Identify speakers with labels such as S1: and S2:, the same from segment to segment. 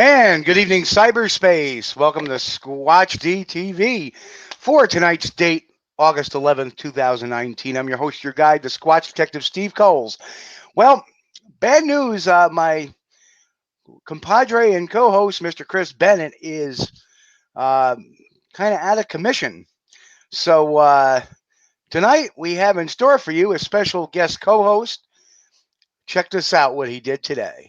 S1: And good evening, cyberspace. Welcome to Squatch-D TV for tonight's date, August 11th, 2019. I'm your host, your guide, the Squatch Detective Steve Kulls. Well, bad news. My compadre and co-host, Mr. Chris Bennett, is kind of out of commission. So tonight we have in store for you a special guest co-host. Check this out, what he did today.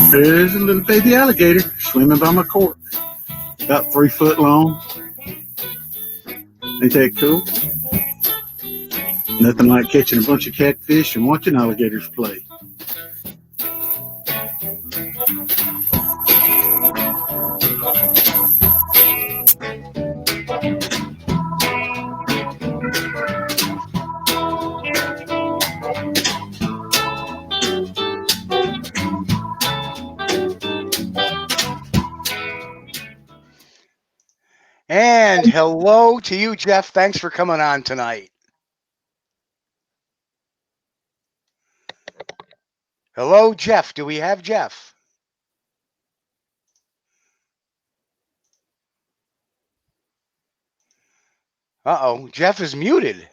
S2: There's a little baby alligator swimming by my court, about 3 foot long. Ain't that cool? Nothing like catching a bunch of catfish and watching alligators play.
S1: And hello to you, Jeff. Thanks for coming on tonight. Hello, Jeff. Do we have Jeff? Uh-oh. Jeff is muted.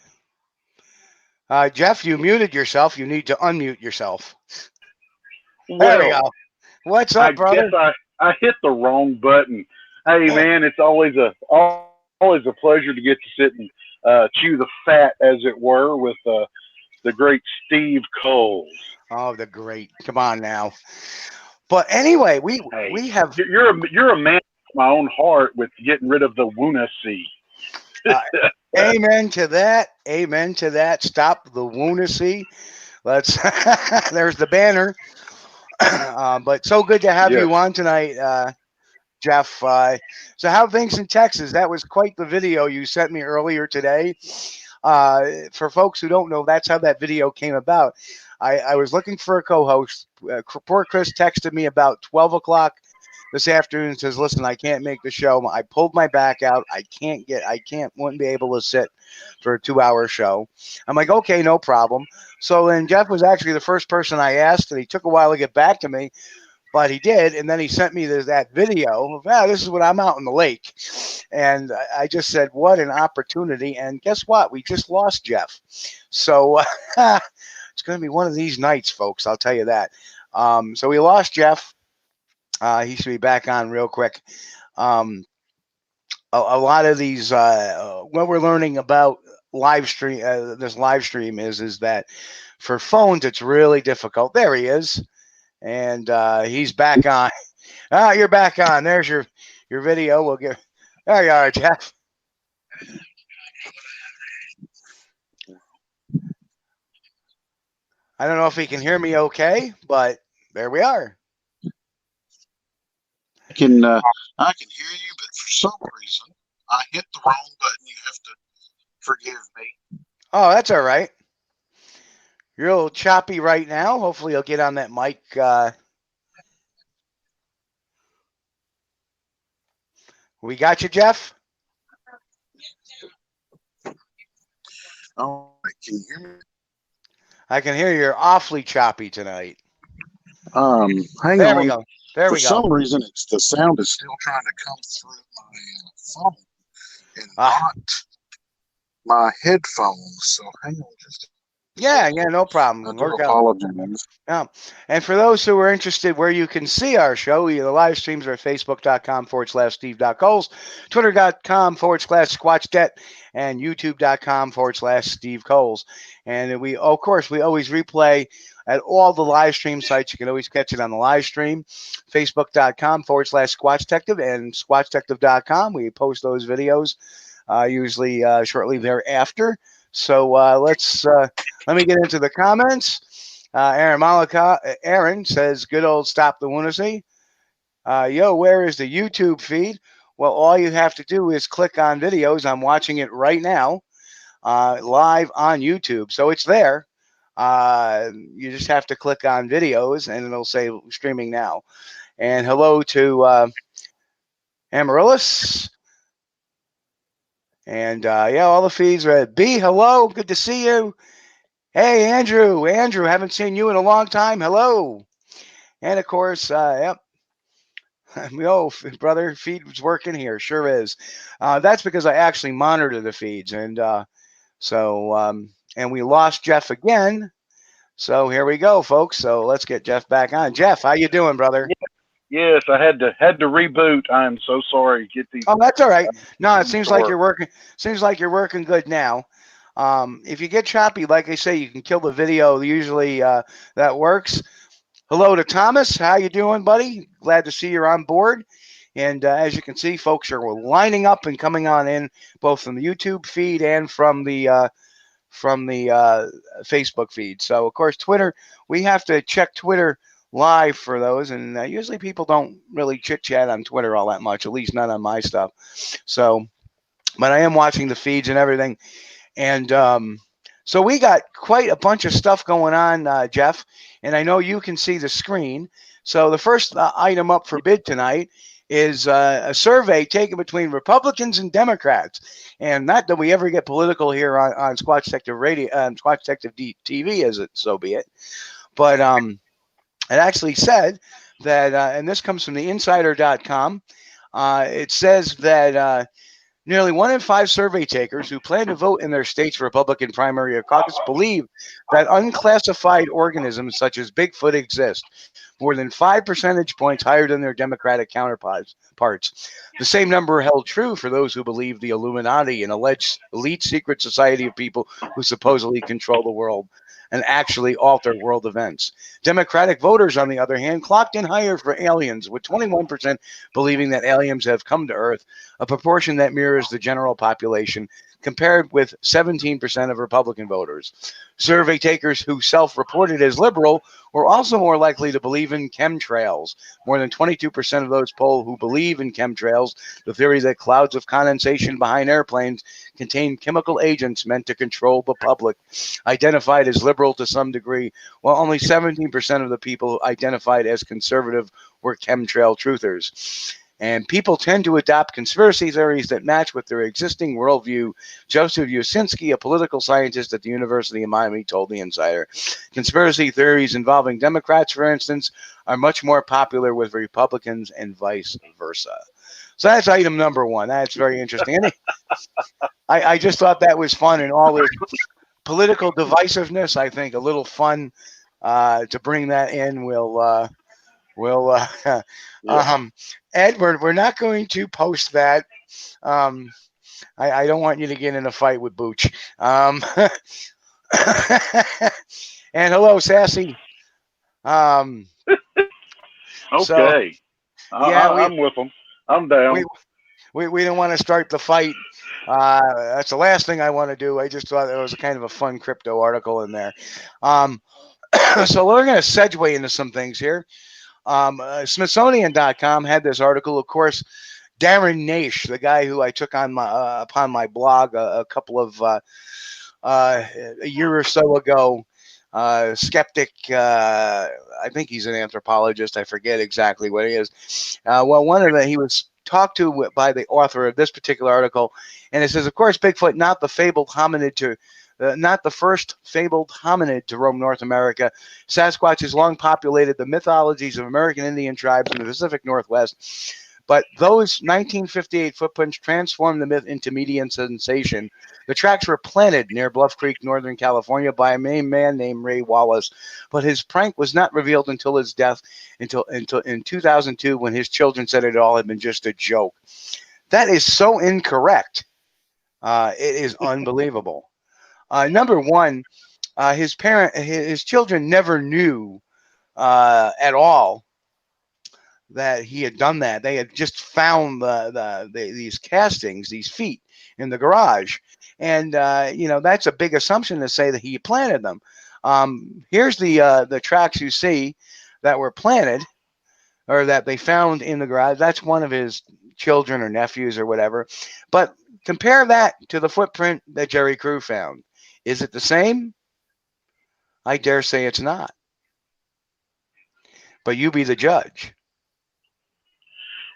S1: Jeff, you muted yourself. You need to unmute yourself. There we go. What's up, brother?
S3: I guess I hit the wrong button. Hey, man, it's always a pleasure to get to sit and chew the fat, as it were, with the great Steve Kulls.
S1: Oh, the great! Come on now. But anyway, we have.
S3: You're a man of my own heart with getting rid of the Wunacy.
S1: Amen to that. Amen to that. Stop the Wunacy. Let's. There's the banner. But so good to have you on tonight, Jeff. So how things in Texas? That was quite the video you sent me earlier today. For folks who don't know, that's how that video came about. I was looking for a co-host. Poor Chris texted me about 12 o'clock this afternoon and says, listen, I can't make the show. I pulled my back out. Wouldn't be able to sit for a 2-hour show. I'm like, okay, no problem. So then Jeff was actually the first person I asked, and he took a while to get back to me. But he did, and then he sent me that video of, this is what I'm out in the lake. And I just said, what an opportunity. And guess what? We just lost Jeff. So it's going to be one of these nights, folks. I'll tell you that. So we lost Jeff. He should be back on real quick. A lot of these, what we're learning about this live stream is that for phones, it's really difficult. There he is. And he's back on. You're back on. There's your video. There you are, Jeff. I don't know if he can hear me okay, but there we are.
S2: I can hear you, but for some reason I hit the wrong button. You have to forgive me.
S1: Oh, that's all right. You're a little choppy right now. Hopefully you'll get on that mic. We got you, Jeff?
S2: Oh, can you hear me?
S1: I can hear you're awfully choppy tonight.
S2: Hang on.
S1: There we go.
S2: For some reason, the sound is still trying to come through my phone and not my headphones. So hang on just a
S1: Yeah, no problem.
S2: I do apologize.
S1: Yeah. And for those who are interested where you can see our show, the live streams are facebook.com/Steve.Kulls, twitter.com/SquatchDet, and youtube.com/Steve Kulls. And we always replay at all the live stream sites. You can always catch it on the live stream, facebook.com/Squatch Detective and SquatchDetective.com. We post those videos usually shortly thereafter. So let me get into the comments. Aaron says, good old stop the lunacy. Yo, where is the YouTube feed? Well, all you have to do is click on videos. I'm watching it right now, live on YouTube. So it's there. You just have to click on videos and it'll say streaming now. And hello to Amaryllis. And yeah, all the feeds are at B. Hello, good to see you. Hey, Andrew. Andrew, haven't seen you in a long time. Hello. And of course, yep. Yo, brother, feed's working here. Sure is. That's because I actually monitor the feeds. And and we lost Jeff again. So here we go, folks. So let's get Jeff back on. Jeff, how you doing, brother?
S3: Yes, I had to reboot. I'm so sorry. Get these.
S1: Oh, that's all right. No, it seems like you're working. Seems like you're working good now. If you get choppy, like I say, you can kill the video. Usually that works. Hello to Thomas. How you doing, buddy? Glad to see you're on board. And as you can see, folks are lining up and coming on in, both from the YouTube feed and from the Facebook feed. So, of course, Twitter, we have to check Twitter live for those. And usually people don't really chit-chat on Twitter all that much, at least not on my stuff. So, but I am watching the feeds and everything. And so we got quite a bunch of stuff going on, Jeff. And I know you can see the screen. So the first item up for bid tonight is a survey taken between Republicans and Democrats. And not that we ever get political here on Squatch Detective Radio, Squatch Detective TV, as it so be it. But it actually said that, and this comes from the insider.com, it says that nearly 1 in 5 survey takers who plan to vote in their state's Republican primary or caucus believe that unclassified organisms such as Bigfoot exist, more than 5 percentage points higher than their Democratic counterparts. The same number held true for those who believe the Illuminati, an alleged elite secret society of people who supposedly control the world and actually alter world events. Democratic voters, on the other hand, clocked in higher for aliens, with 21% believing that aliens have come to Earth, a proportion that mirrors the general population, compared with 17% of Republican voters. Survey takers who self-reported as liberal were also more likely to believe in chemtrails. More than 22% of those polled who believe in chemtrails, the theory that clouds of condensation behind airplanes contain chemical agents meant to control the public, identified as liberal to some degree, while only 17% of the people identified as conservative were chemtrail truthers. And people tend to adopt conspiracy theories that match with their existing worldview. Joseph Usinski, a political scientist at the University of Miami, told the Insider. Conspiracy theories involving Democrats, for instance, are much more popular with Republicans and vice versa. So that's item number 1. That's very interesting. And I just thought that was fun, and all this political divisiveness, I think a little fun to bring that in will Ed, we're not going to post that. I don't want you to get in a fight with Booch. And hello, Sassy.
S3: Okay.
S1: So, yeah,
S3: I'm with them. I'm down.
S1: We don't want to start the fight. That's the last thing I want to do. I just thought it was a kind of a fun crypto article in there. So we're going to segue into some things here. Smithsonian.com had this article. Of course, Darren Naish, the guy who I took on my upon my blog a couple of a year or so ago, skeptic. I think he's an anthropologist. I forget exactly what he is. Well, he was talked to by the author of this particular article, and it says, of course, Bigfoot, not the fabled hominid to. Not the first fabled hominid to roam North America. Sasquatch has long populated the mythologies of American Indian tribes in the Pacific Northwest. But those 1958 footprints transformed the myth into media sensation. The tracks were planted near Bluff Creek, Northern California, by a man named Ray Wallace. But his prank was not revealed until his death, until in 2002, when his children said it all had been just a joke. That is so incorrect. It is unbelievable. Number one, his children never knew at all that he had done that. They had just found these castings, these feet in the garage, and that's a big assumption to say that he planted them. Here's the tracks you see that were planted, or that they found in the garage. That's one of his children or nephews or whatever. But compare that to the footprint that Jerry Crew found. Is it the same? I dare say it's not. But you be the judge.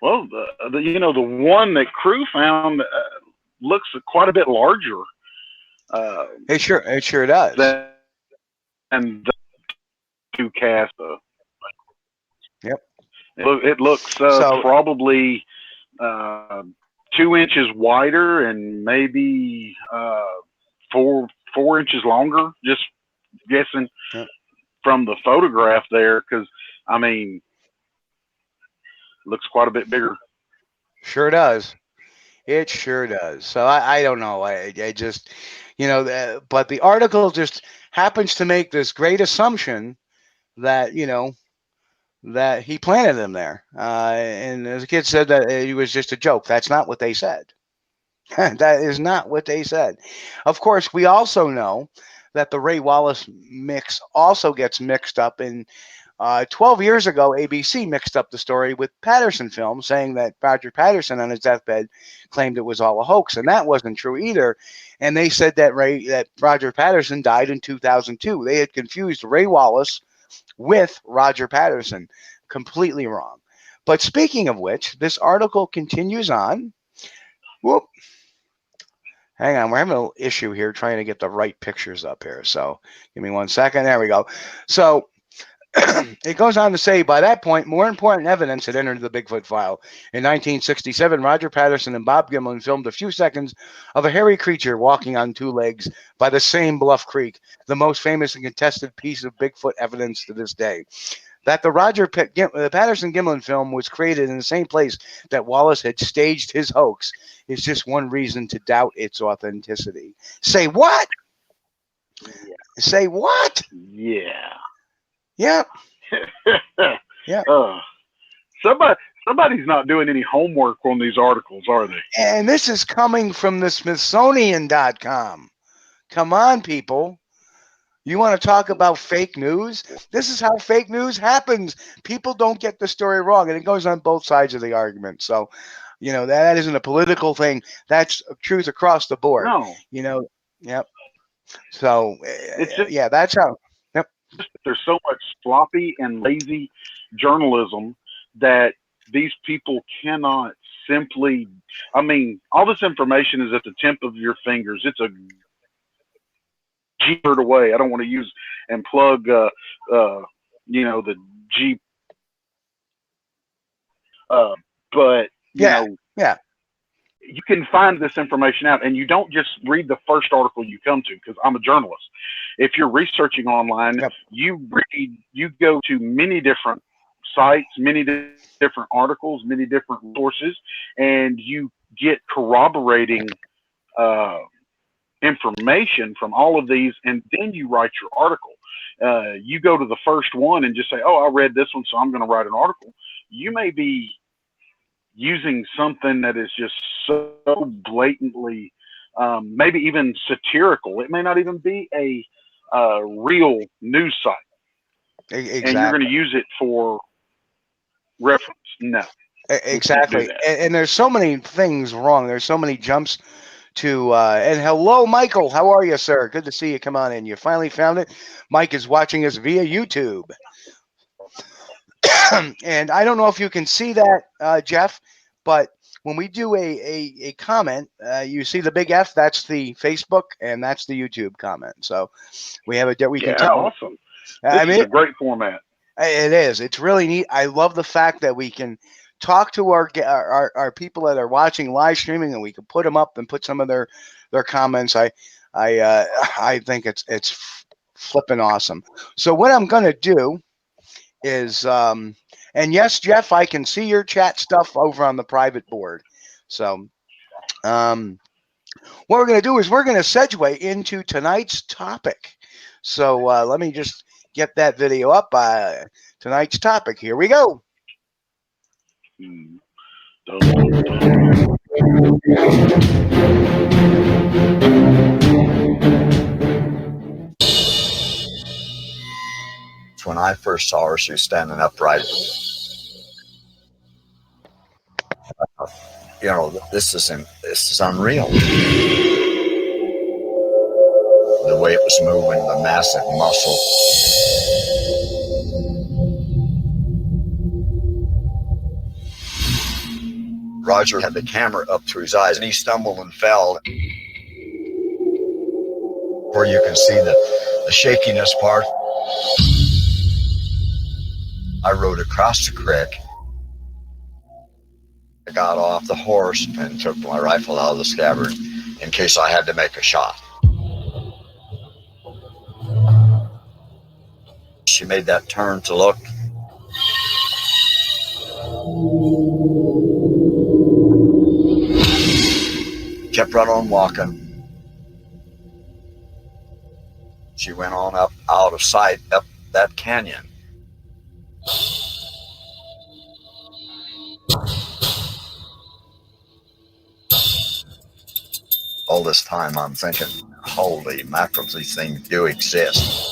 S3: Well, the one that crew found looks quite a bit larger.
S1: It sure does.
S3: And the two cast.
S1: Yep.
S3: It looks probably 2 inches wider and maybe 4 inches longer. Just guessing from the photograph there, because I mean, looks quite a bit bigger.
S1: Sure does. It sure does. So I don't know. I just, but the article just happens to make this great assumption that, that he planted them there. And as the kid said, that it was just a joke. That's not what they said. That is not what they said. Of course, we also know that the Ray Wallace mix also gets mixed up in 12 years ago, ABC mixed up the story with Patterson Film, saying that Roger Patterson on his deathbed claimed it was all a hoax, and that wasn't true either. And they said that Roger Patterson died in 2002. They had confused Ray Wallace with Roger Patterson. Completely wrong. But speaking of which, this article continues on. Whoop. Hang on, we're having an issue here trying to get the right pictures up here. So give me 1 second. There we go. So it goes on to say, by that point, more important evidence had entered the Bigfoot file. In 1967, Roger Patterson and Bob Gimlin filmed a few seconds of a hairy creature walking on 2 legs by the same Bluff Creek, the most famous and contested piece of Bigfoot evidence to this day. That the Patterson-Gimlin film was created in the same place that Wallace had staged his hoax is just one reason to doubt its authenticity. Say what? Yeah. Say what?
S3: Yeah.
S1: Yep.
S3: Yeah. Somebody's not doing any homework on these articles, are they?
S1: And this is coming from the Smithsonian.com. Come on, people. You want to talk about fake news? This is how fake news happens. People don't get the story wrong, and it goes on both sides of the argument. So, that isn't a political thing. That's truth across the board.
S3: No.
S1: Yep. So, that's how.
S3: There's so much sloppy and lazy journalism that these people cannot simply, I mean, all this information is at the tip of your fingers. It's a G word away. I don't want to use and plug, the G. But, you can find this information out, and you don't just read the first article you come to, because I'm a journalist. If you're researching online, you go to many different sites, many different articles, many different sources, and you get corroborating information from all of these, and then you write your article. You go to the first one and just say, oh, I read this one, so I'm going to write an article. You may be using something that is just so blatantly, maybe even satirical. It may not even be a real news site.
S1: Exactly.
S3: And you're going to use it for reference. No.
S1: Exactly. And there's so many things wrong. There's so many jumps to, and hello, Michael. How are you, sir? Good to see you. Come on in. You finally found it. Mike is watching us via YouTube. And I don't know if you can see that, Jeff, but when we do a comment, you see the big F, that's the Facebook, and that's the YouTube comment. So we have we can tell.
S3: Awesome. This is a great format.
S1: It is. It's really neat. I love the fact that we can talk to our people that are watching live streaming, and we can put them up and put some of their comments. I think it's flipping awesome. So what I'm going to do is, and yes, Jeff, I can see your chat stuff over on the private board. So what we're going to do is we're going to segue into tonight's topic. So let me just get that video up. Tonight's topic. Here we go.
S4: When I first saw her, she was standing upright. This is unreal. The the way it was moving, the massive muscle. Roger had the camera up to his eyes and he stumbled and fell. Where you can see the shakiness part. I rode across the creek. I got off the horse and took my rifle out of the scabbard in case I had to make a shot. She made that turn to look. Kept right on walking. She went on up out of sight up that canyon. All this time I'm thinking, holy mackerel, these things do exist.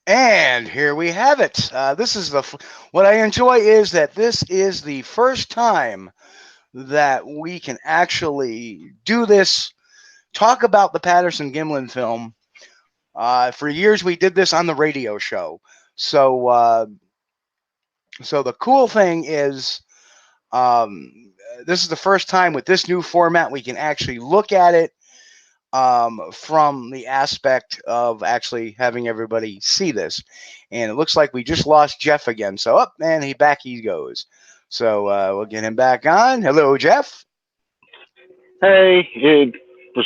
S1: And here we have it. This is what I enjoy is that this is the first time that we can actually do this, talk about the Patterson-Gimlin film. For years we did this on the radio show. So the cool thing is this is the first time with this new format we can actually look at it from the aspect of actually having everybody see this. And it looks like we just lost Jeff again. So up, and back he goes. So we'll get him back on. Hello, Jeff.
S3: Hey, for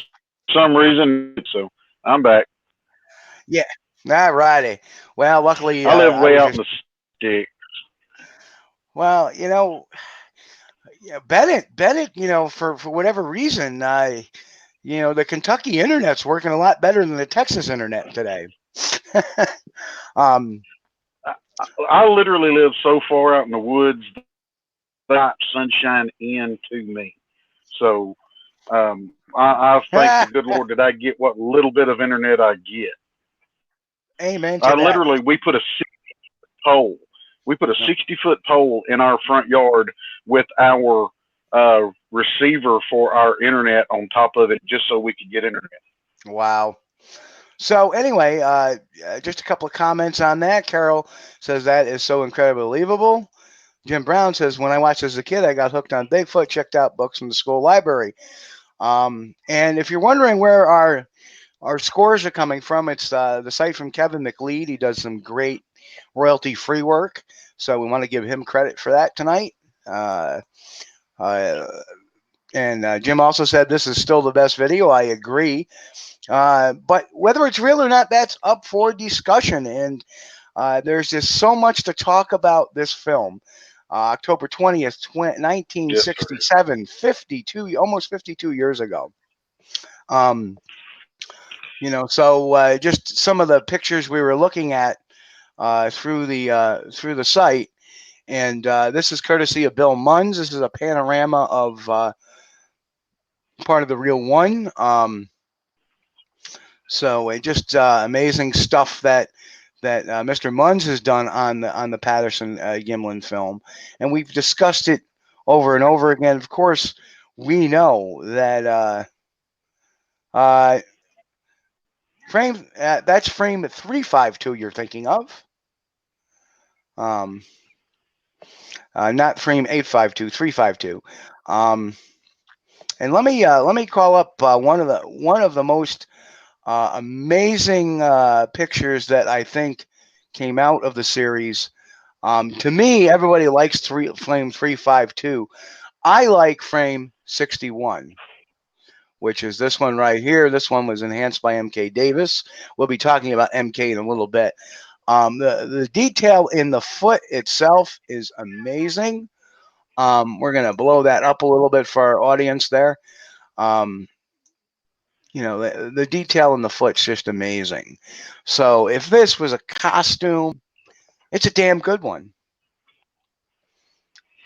S3: some reason, so I'm back.
S1: Yeah. All righty. Well, luckily
S3: I live way out in the stick.
S1: Well, Bennett, for whatever reason, the Kentucky internet's working a lot better than the Texas internet today.
S3: I literally live so far out in the woods that sunshine into me. So I thank the good Lord that I get what little bit of internet I get.
S1: Amen to that.
S3: Literally, we put a 60-foot pole. We put a 60-foot pole in our front yard with our receiver for our internet on top of it, just so we could get internet.
S1: Wow. So anyway, just a couple of comments on that. Carol says that is so incredibly believable. Jim Brown says, when I watched as a kid, I got hooked on Bigfoot, checked out books from the school library. And if you're wondering where our scores are coming from, it's the site from Kevin McLeod. He does some great royalty-free work, so we want to give him credit for that tonight. And Jim also said this is still the best video. I agree. But whether it's real or not, that's up for discussion. And there's just so much to talk about this film. October 20th, 1967, 52, almost 52 years ago. You know, so just some of the pictures we were looking at through the site, and this is courtesy of Bill Munns. This is a panorama of part of the Reel 1. So just amazing stuff that Mr. Munns has done on the Patterson Gimlin film, and we've discussed it over and over again. Of course, we know that that's frame 352 you're thinking of, not frame 852, 352. And let me call up one of the most amazing pictures that I think came out of the series. To me, everybody likes frame 352. I like frame 61, which is this one right here. This one was enhanced by MK Davis. We'll be talking about MK in a little bit. The detail in the foot itself is amazing. We're going to blow that up a little bit for our audience there. You know, the detail in the foot's just amazing. So if this was a costume, it's a damn good one.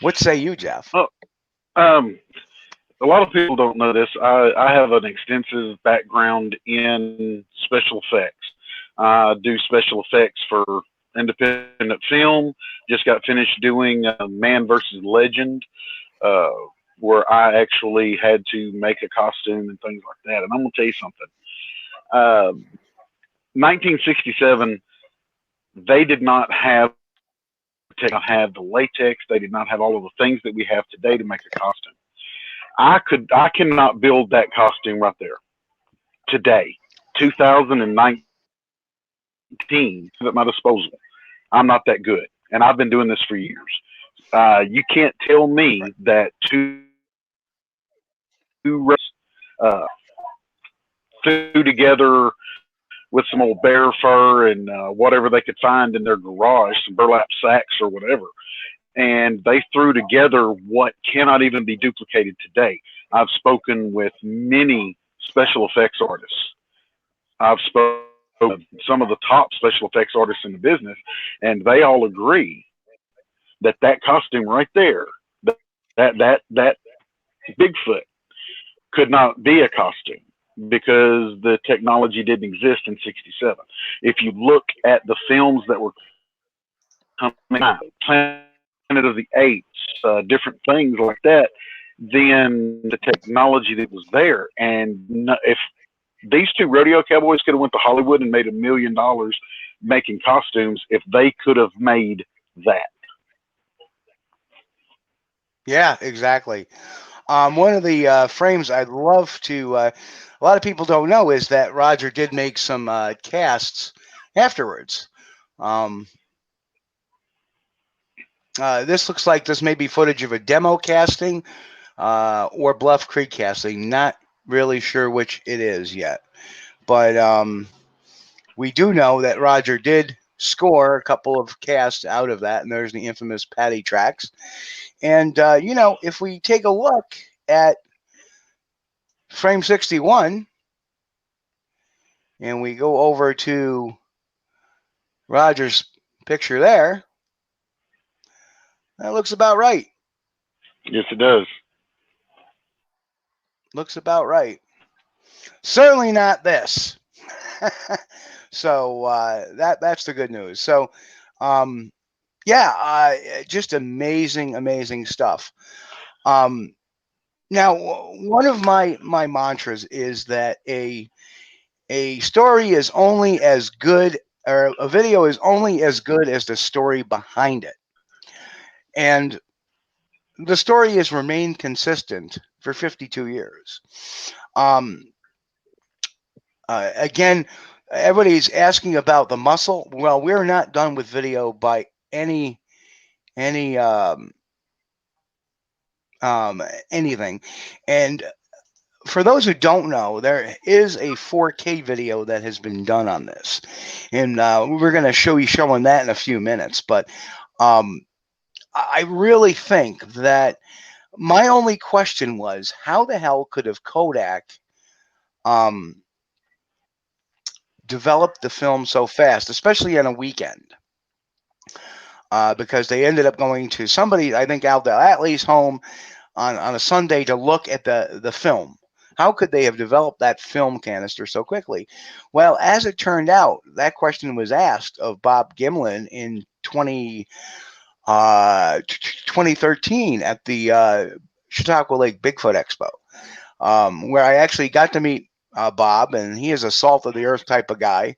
S1: What say you, Jeff?
S3: Oh, a lot of people don't know this. I have an extensive background in special effects. I do special effects for independent film. Just got finished doing Man vs. Legend, where I actually had to make a costume and things like that. And I'm going to tell you something. 1967, they did not have the latex. They did not have all of the things that we have today to make a costume. I cannot build that costume right there today, 2019, at my disposal. I'm not that good, and I've been doing this for years. You can't tell me that two threw together with some old bear fur and whatever they could find in their garage, some burlap sacks or whatever, and they threw together what cannot even be duplicated today. I've spoken with many special effects artists. I've spoken with some of the top special effects artists in the business, and they all agree that that costume right there, that Bigfoot, could not be a costume because the technology didn't exist in '67. If you look at the films that were coming out, Planet of the Apes, different things like that, then the technology that was there. And if these two rodeo cowboys could have went to Hollywood and made $1 million making costumes, if they could have made that.
S1: Yeah, exactly. One of the frames I'd love to, a lot of people don't know, is that Roger did make some casts afterwards. This looks like this may be footage of a demo casting or Bluff Creek casting. Not really sure which it is yet. But we do know that Roger did score a couple of casts out of that, and there's the infamous Patty tracks. And, you know, if we take a look at frame 61 and we go over to Roger's picture there. That looks about right.
S3: Yes, it does.
S1: Looks about right. Certainly not this. So that's the good news. So yeah, just amazing stuff. Now, one of my mantras is that a story is only as good, or a video is only as good as the story behind it. And the story has remained consistent for 52 years. Again, everybody's asking about the muscle. Well, we're not done with video by anything. And for those who don't know, there is a 4K video that has been done on this, and we're going to showing that in a few minutes. But I really think that my only question was, how the hell could have Kodak developed the film so fast, especially on a weekend? Because they ended up going to somebody, I think Al Atlee's home on a Sunday to look at the film. How could they have developed that film canister so quickly? Well, as it turned out, that question was asked of Bob Gimlin in 2013 at the Chautauqua Lake Bigfoot Expo, where I actually got to meet Bob, and he is a salt of the earth type of guy.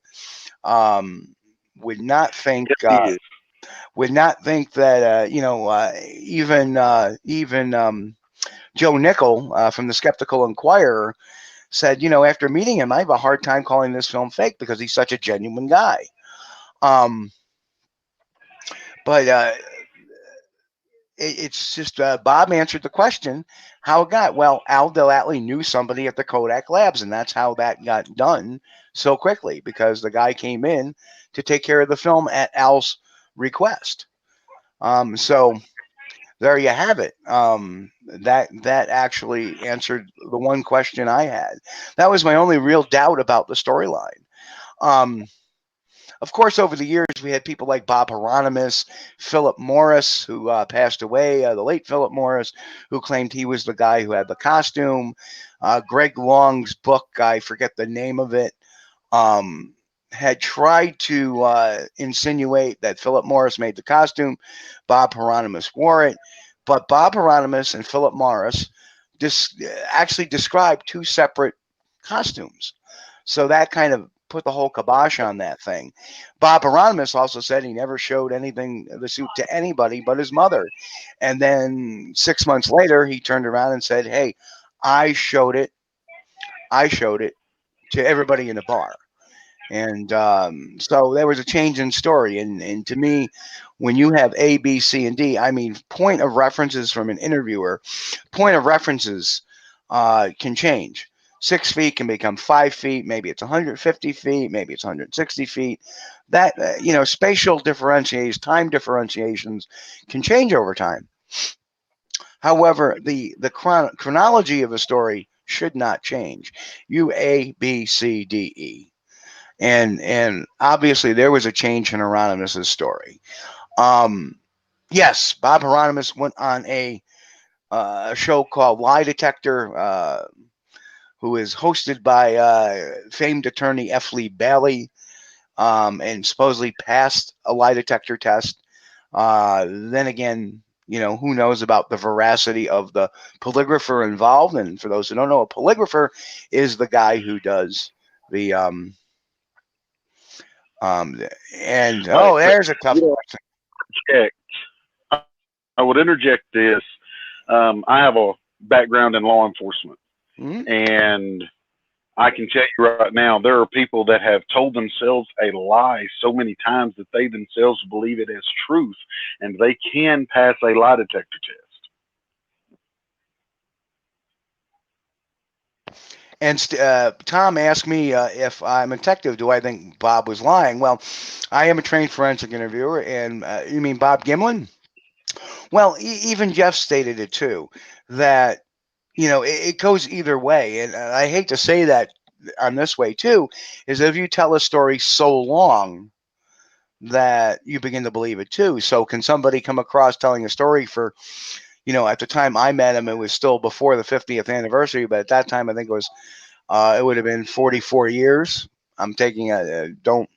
S1: Would not think that even Joe Nickel from the Skeptical Inquirer said, after meeting him, I have a hard time calling this film fake because he's such a genuine guy. But it's just Bob answered the question how it got. Well, Al Atlee knew somebody at the Kodak Labs, and that's how that got done so quickly, because the guy came in to take care of the film at Al's request. So there you have it. That actually answered the one question I had. That was my only real doubt about the storyline. Of course, over the years, we had people like Bob Hieronymus, Philip Morris, who passed away, the late Philip Morris, who claimed he was the guy who had the costume. Greg Long's book, I forget the name of it, had tried to insinuate that Philip Morris made the costume. Bob Hieronymus wore it. But Bob Hieronymus and Philip Morris actually described two separate costumes. So that kind of put the whole kibosh on that thing. Bob Hieronymus also said he never showed the suit to anybody but his mother. And then 6 months later, he turned around and said, hey, I showed it to everybody in the bar. And so there was a change in story. And to me, when you have A, B, C, and D, I mean, point of references from an interviewer, point of references can change. 6 feet can become 5 feet. Maybe it's 150 feet. Maybe it's 160 feet. That, spatial differentiations, time differentiations can change over time. However, the chronology of a story should not change. You A, B, C, D, E. And obviously there was a change in Hieronymus's story. Yes, Bob Hieronymus went on a show called Lie Detector, who is hosted by famed attorney F. Lee Bailey, and supposedly passed a lie detector test. Then again, who knows about the veracity of the polygrapher involved? And for those who don't know, a polygrapher is the guy who does the there's a tough question.
S3: I would interject this. I have a background in law enforcement, and I can tell you right now, there are people that have told themselves a lie so many times that they themselves believe it as truth, and they can pass a lie detector test.
S1: And Tom asked me if I'm a detective, do I think Bob was lying? Well, I am a trained forensic interviewer, and you mean Bob Gimlin? Well, even Jeff stated it too, that it goes either way, and I hate to say that on this way too, is that if you tell a story so long that you begin to believe it too. So can somebody come across telling a story for, at the time I met him, it was still before the 50th anniversary, but at that time I think it would have been 44 years. I'm taking telling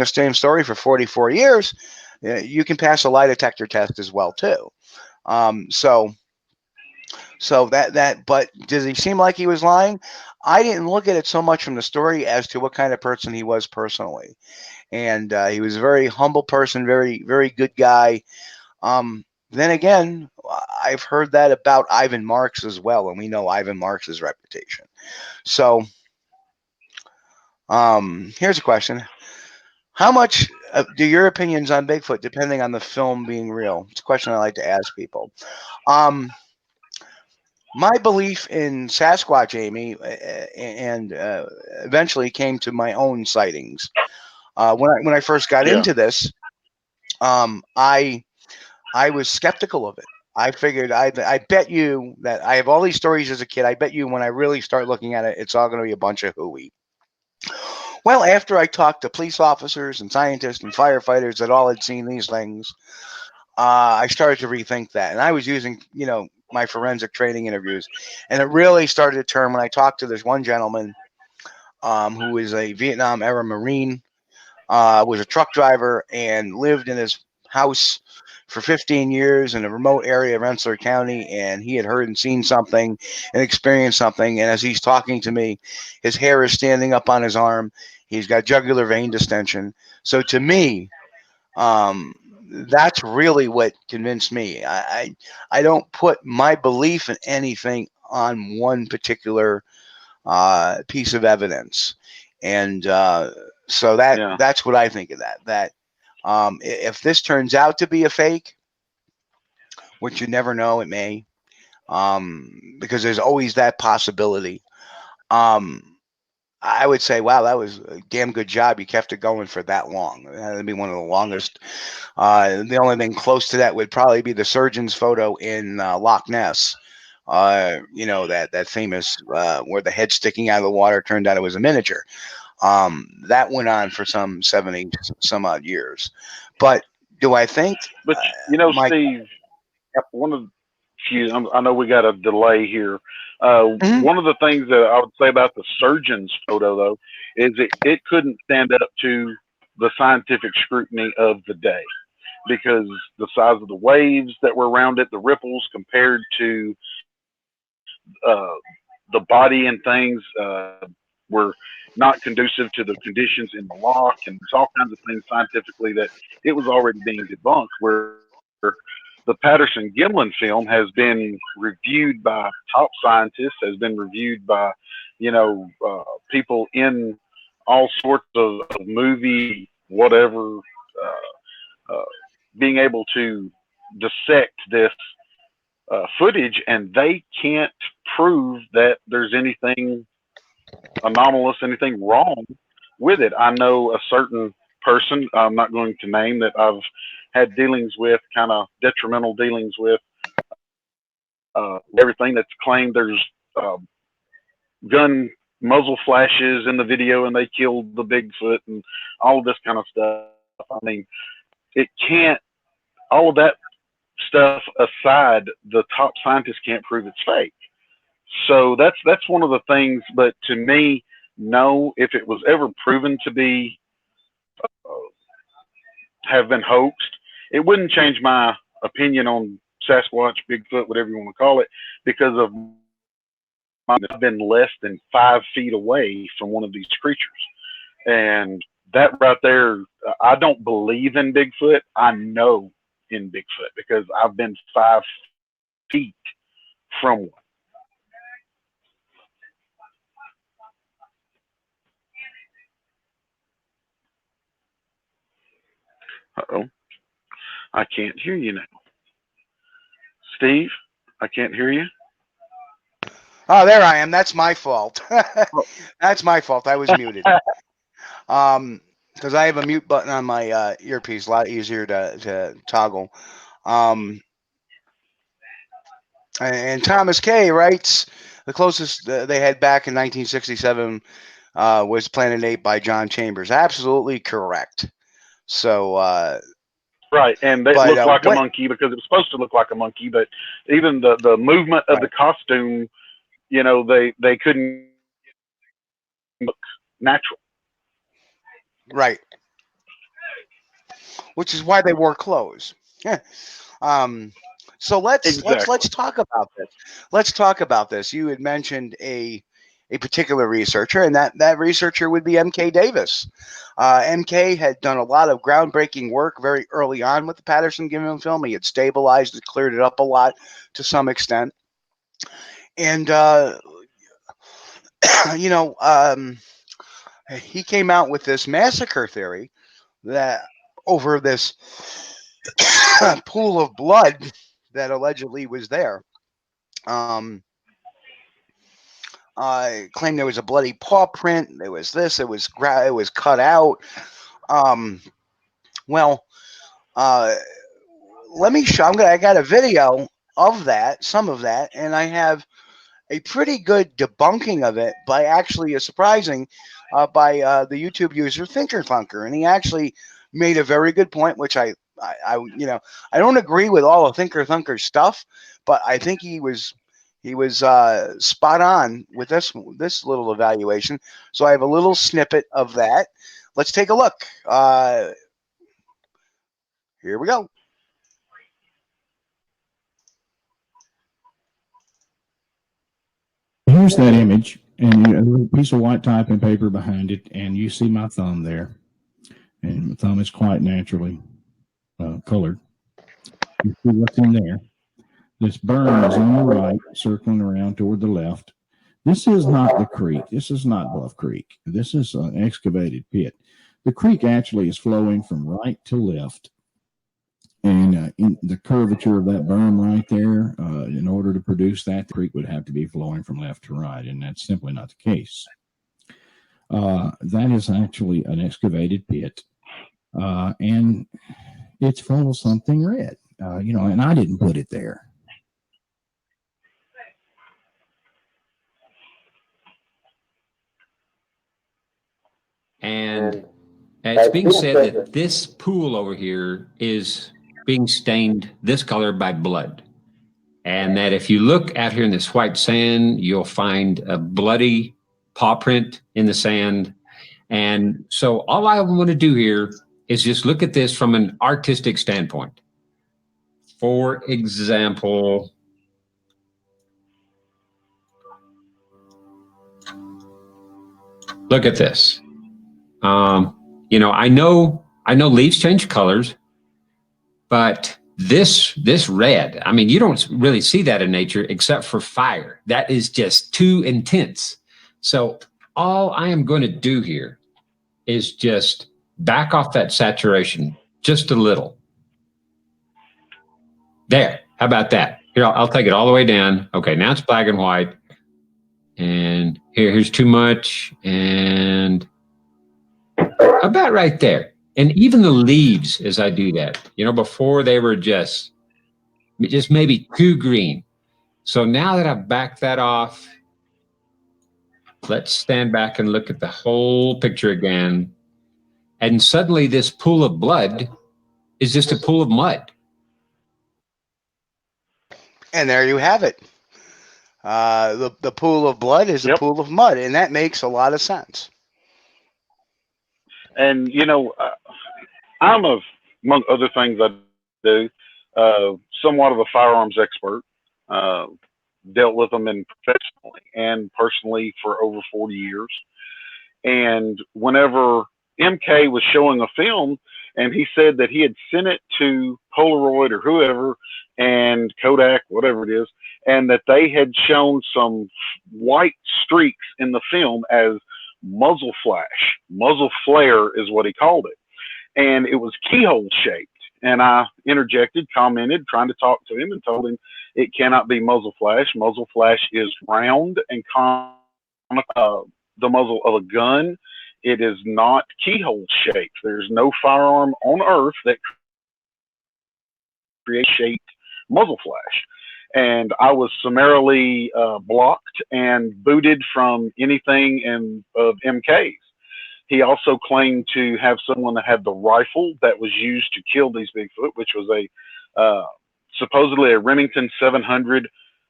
S1: a same story for 44 years, you can pass a lie detector test as well too. But does he seem like he was lying? I didn't look at it so much from the story as to what kind of person he was personally. And he was a very humble person, very, very good guy. Then again, I've heard that about Ivan Marks as well, and we know Ivan Marks' reputation. So here's a question. How much do your opinions on Bigfoot depending on the film being real? It's a question I like to ask people. My belief in Sasquatch, Amy, and eventually came to my own sightings. When I first got into this, I was skeptical of it. I figured I bet you that I have all these stories as a kid. I bet you when I really start looking at it, it's all going to be a bunch of hooey. Well, after I talked to police officers and scientists and firefighters that all had seen these things, I started to rethink that. And I was using, my forensic training interviews. And it really started to turn when I talked to this one gentleman who is a Vietnam era Marine, was a truck driver, and lived in his house for 15 years in a remote area of Rensselaer County. And he had heard and seen something and experienced something. And as he's talking to me, his hair is standing up on his arm. He's got jugular vein distension. So to me, that's really what convinced me. I don't put my belief in anything on one particular piece of evidence, and so that's what I think of that. That if this turns out to be a fake, which you never know, it may, because there's always that possibility. I would say, wow, that was a damn good job. You kept it going for that long. That'd be one of the longest. The only thing close to that would probably be the surgeon's photo in Loch Ness. That famous where the head sticking out of the water turned out it was a miniature. That went on for some 70 some odd years. But do I think?
S3: But Steve, one of I know we got a delay here. One of the things that I would say about the surgeon's photo, though, is it couldn't stand up to the scientific scrutiny of the day because the size of the waves that were around it, the ripples compared to the body and things were not conducive to the conditions in the loch, and there's all kinds of things scientifically that it was already being debunked, where the Patterson-Gimlin film has been reviewed by top scientists, has been reviewed by, people in all sorts of movie, whatever, being able to dissect this footage, and they can't prove that there's anything anomalous, anything wrong with it. I know a certain person, I'm not going to name, that I've had dealings with, kind of detrimental dealings with, everything that's claimed there's gun muzzle flashes in the video and they killed the Bigfoot and all of this kind of stuff. I mean, it can't, all of that stuff aside, the top scientists can't prove it's fake. So that's one of the things. But to me, no, if it was ever proven to be have been hoaxed, it wouldn't change my opinion on Sasquatch, Bigfoot, whatever you want to call it, because of I've been less than 5 feet away from one of these creatures. And that right there, I don't believe in Bigfoot. I know in Bigfoot because I've been 5 feet from one. Uh-oh. I can't hear you now. Steve, I can't hear you.
S1: Oh, there I am. That's my fault. That's my fault. I was muted. Because I have a mute button on my earpiece, a lot easier to toggle. And Thomas K writes, the closest they had back in 1967 was Planet 8 by John Chambers. Absolutely correct. So,
S3: right, and it looked like a monkey because it was supposed to look like a monkey, but even the movement of the costume, you know, they couldn't look natural.
S1: Right. Which is why they wore clothes. So let's talk about this. Let's talk about this. You had mentioned a particular researcher, and that researcher would be M.K. Davis. M.K. had done a lot of groundbreaking work very early on with the Patterson-Gimlin film. He had stabilized and cleared it up a lot to some extent. And, you know, he came out with this massacre theory that over this pool of blood that allegedly was there. I claimed there was a bloody paw print. There was this. It was cut out. Well, let me show. I got a video of that, some of that, and I have a pretty good debunking of it by actually a surprising by the YouTube user Thinker Thunker, and he actually made a very good point, which I you know, I don't agree with all of Thinker Thunker's stuff, but I think he was spot on with this little evaluation. So I have a little snippet of that. Let's take a look. Here we go.
S5: Here's that image, and a little piece of white typing paper behind it, and you see my thumb there, and my thumb is quite naturally colored. You see what's in there. This berm is on the right, circling around toward the left. This is not the creek. This is not Bluff Creek. This is an excavated pit. The creek actually is flowing from right to left. And in the curvature of that berm right there, in order to produce that, the creek would have to be flowing from left to right, and that's simply not the case. That is actually an excavated pit, and it's full of something red, you know, and I didn't put it there.
S6: And it's being said that this pool over here is being stained this color by blood. And that if you look out here in this white sand, you'll find a bloody paw print in the sand. And so all I want to do here is just look at this from an artistic standpoint. For example, look at this. You know, I know leaves change colors, but this red, I mean, you don't really see that in nature except for fire. That is just too intense. So all I am going to do here is just back off that saturation just a little. There, how about that? Here, I'll take it all the way down. Okay, now it's black and white. And here's too much, and about right there. And even the leaves, as I do that, you know, before they were just maybe too green. So now that I've backed that off, let's stand back and look at the whole picture again. And suddenly this pool of blood is just a pool of mud.
S1: And there you have it. The pool of blood is a pool of mud, and that makes a lot of sense.
S3: And, you know, I'm, among other things I do, somewhat of a firearms expert, dealt with them professionally and personally for over 40 years. And whenever MK was showing a film and he said that he had sent it to Polaroid or whoever and Kodak, whatever it is, and that they had shown some white streaks in the film as muzzle flash. Muzzle flare is what he called it. And it was keyhole shaped. And I interjected, commented, trying to talk to him, and told him it cannot be muzzle flash. Muzzle flash is round and the muzzle of a gun. It is not keyhole shaped. There's no firearm on earth that creates shaped muzzle flash. and I was summarily blocked and booted from anything of MKs. He also claimed to have someone that had the rifle that was used to kill these Bigfoot, which was a supposedly a Remington 700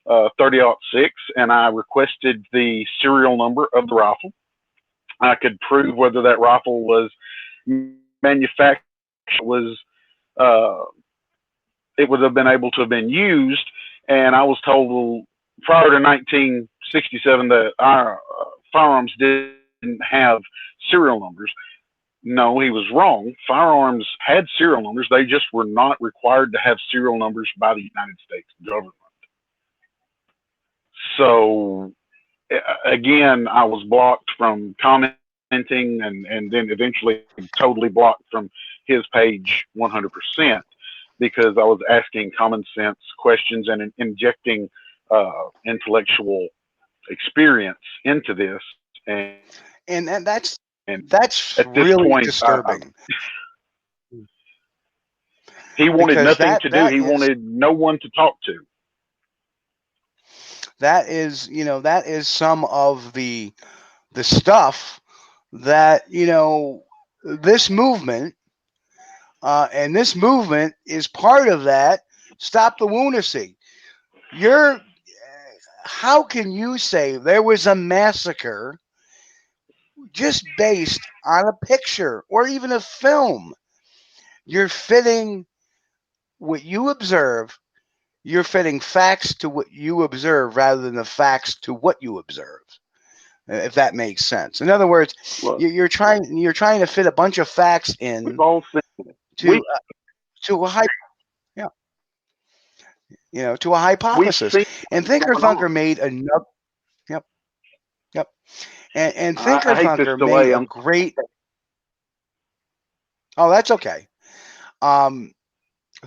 S3: 30-06, and I requested the serial number of the rifle. I could prove whether that rifle was manufactured, it would have been able to have been used. And I was told prior to 1967 that our firearms didn't have serial numbers. No, he was wrong. Firearms had serial numbers. They just were not required to have serial numbers by the United States government. So again, I was blocked from commenting and then eventually totally blocked from his page 100%, because I was asking common sense questions and injecting intellectual experience into this.
S1: And that's really point, disturbing.
S3: He wanted nothing to do. He wanted no one to talk to.
S1: That is, that is some of the stuff that, this movement, and this movement is part of that. Stop the lunacy. How can you say there was a massacre just based on a picture or even a film? You're fitting what you observe. You're fitting facts to what you observe rather than the facts to what you observe, if that makes sense. In other words, you're trying to fit a bunch of facts in to a hypothesis. And Thinker Thunker made another. Yep. And Thinker Thunker made a great. Oh, that's okay.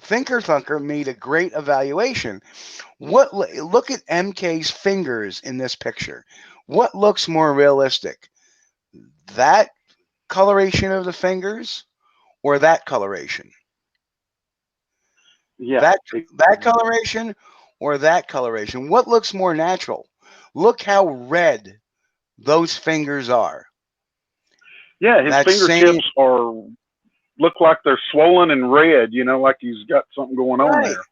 S1: Thinker Thunker made a great evaluation. Look at MK's fingers in this picture. What looks more realistic? That coloration of the fingers or that coloration?
S3: Yeah.
S1: That coloration or that coloration? What looks more natural? Look how red those fingers are.
S3: Yeah, his fingertips look like they're swollen and red, like he's got something going on there.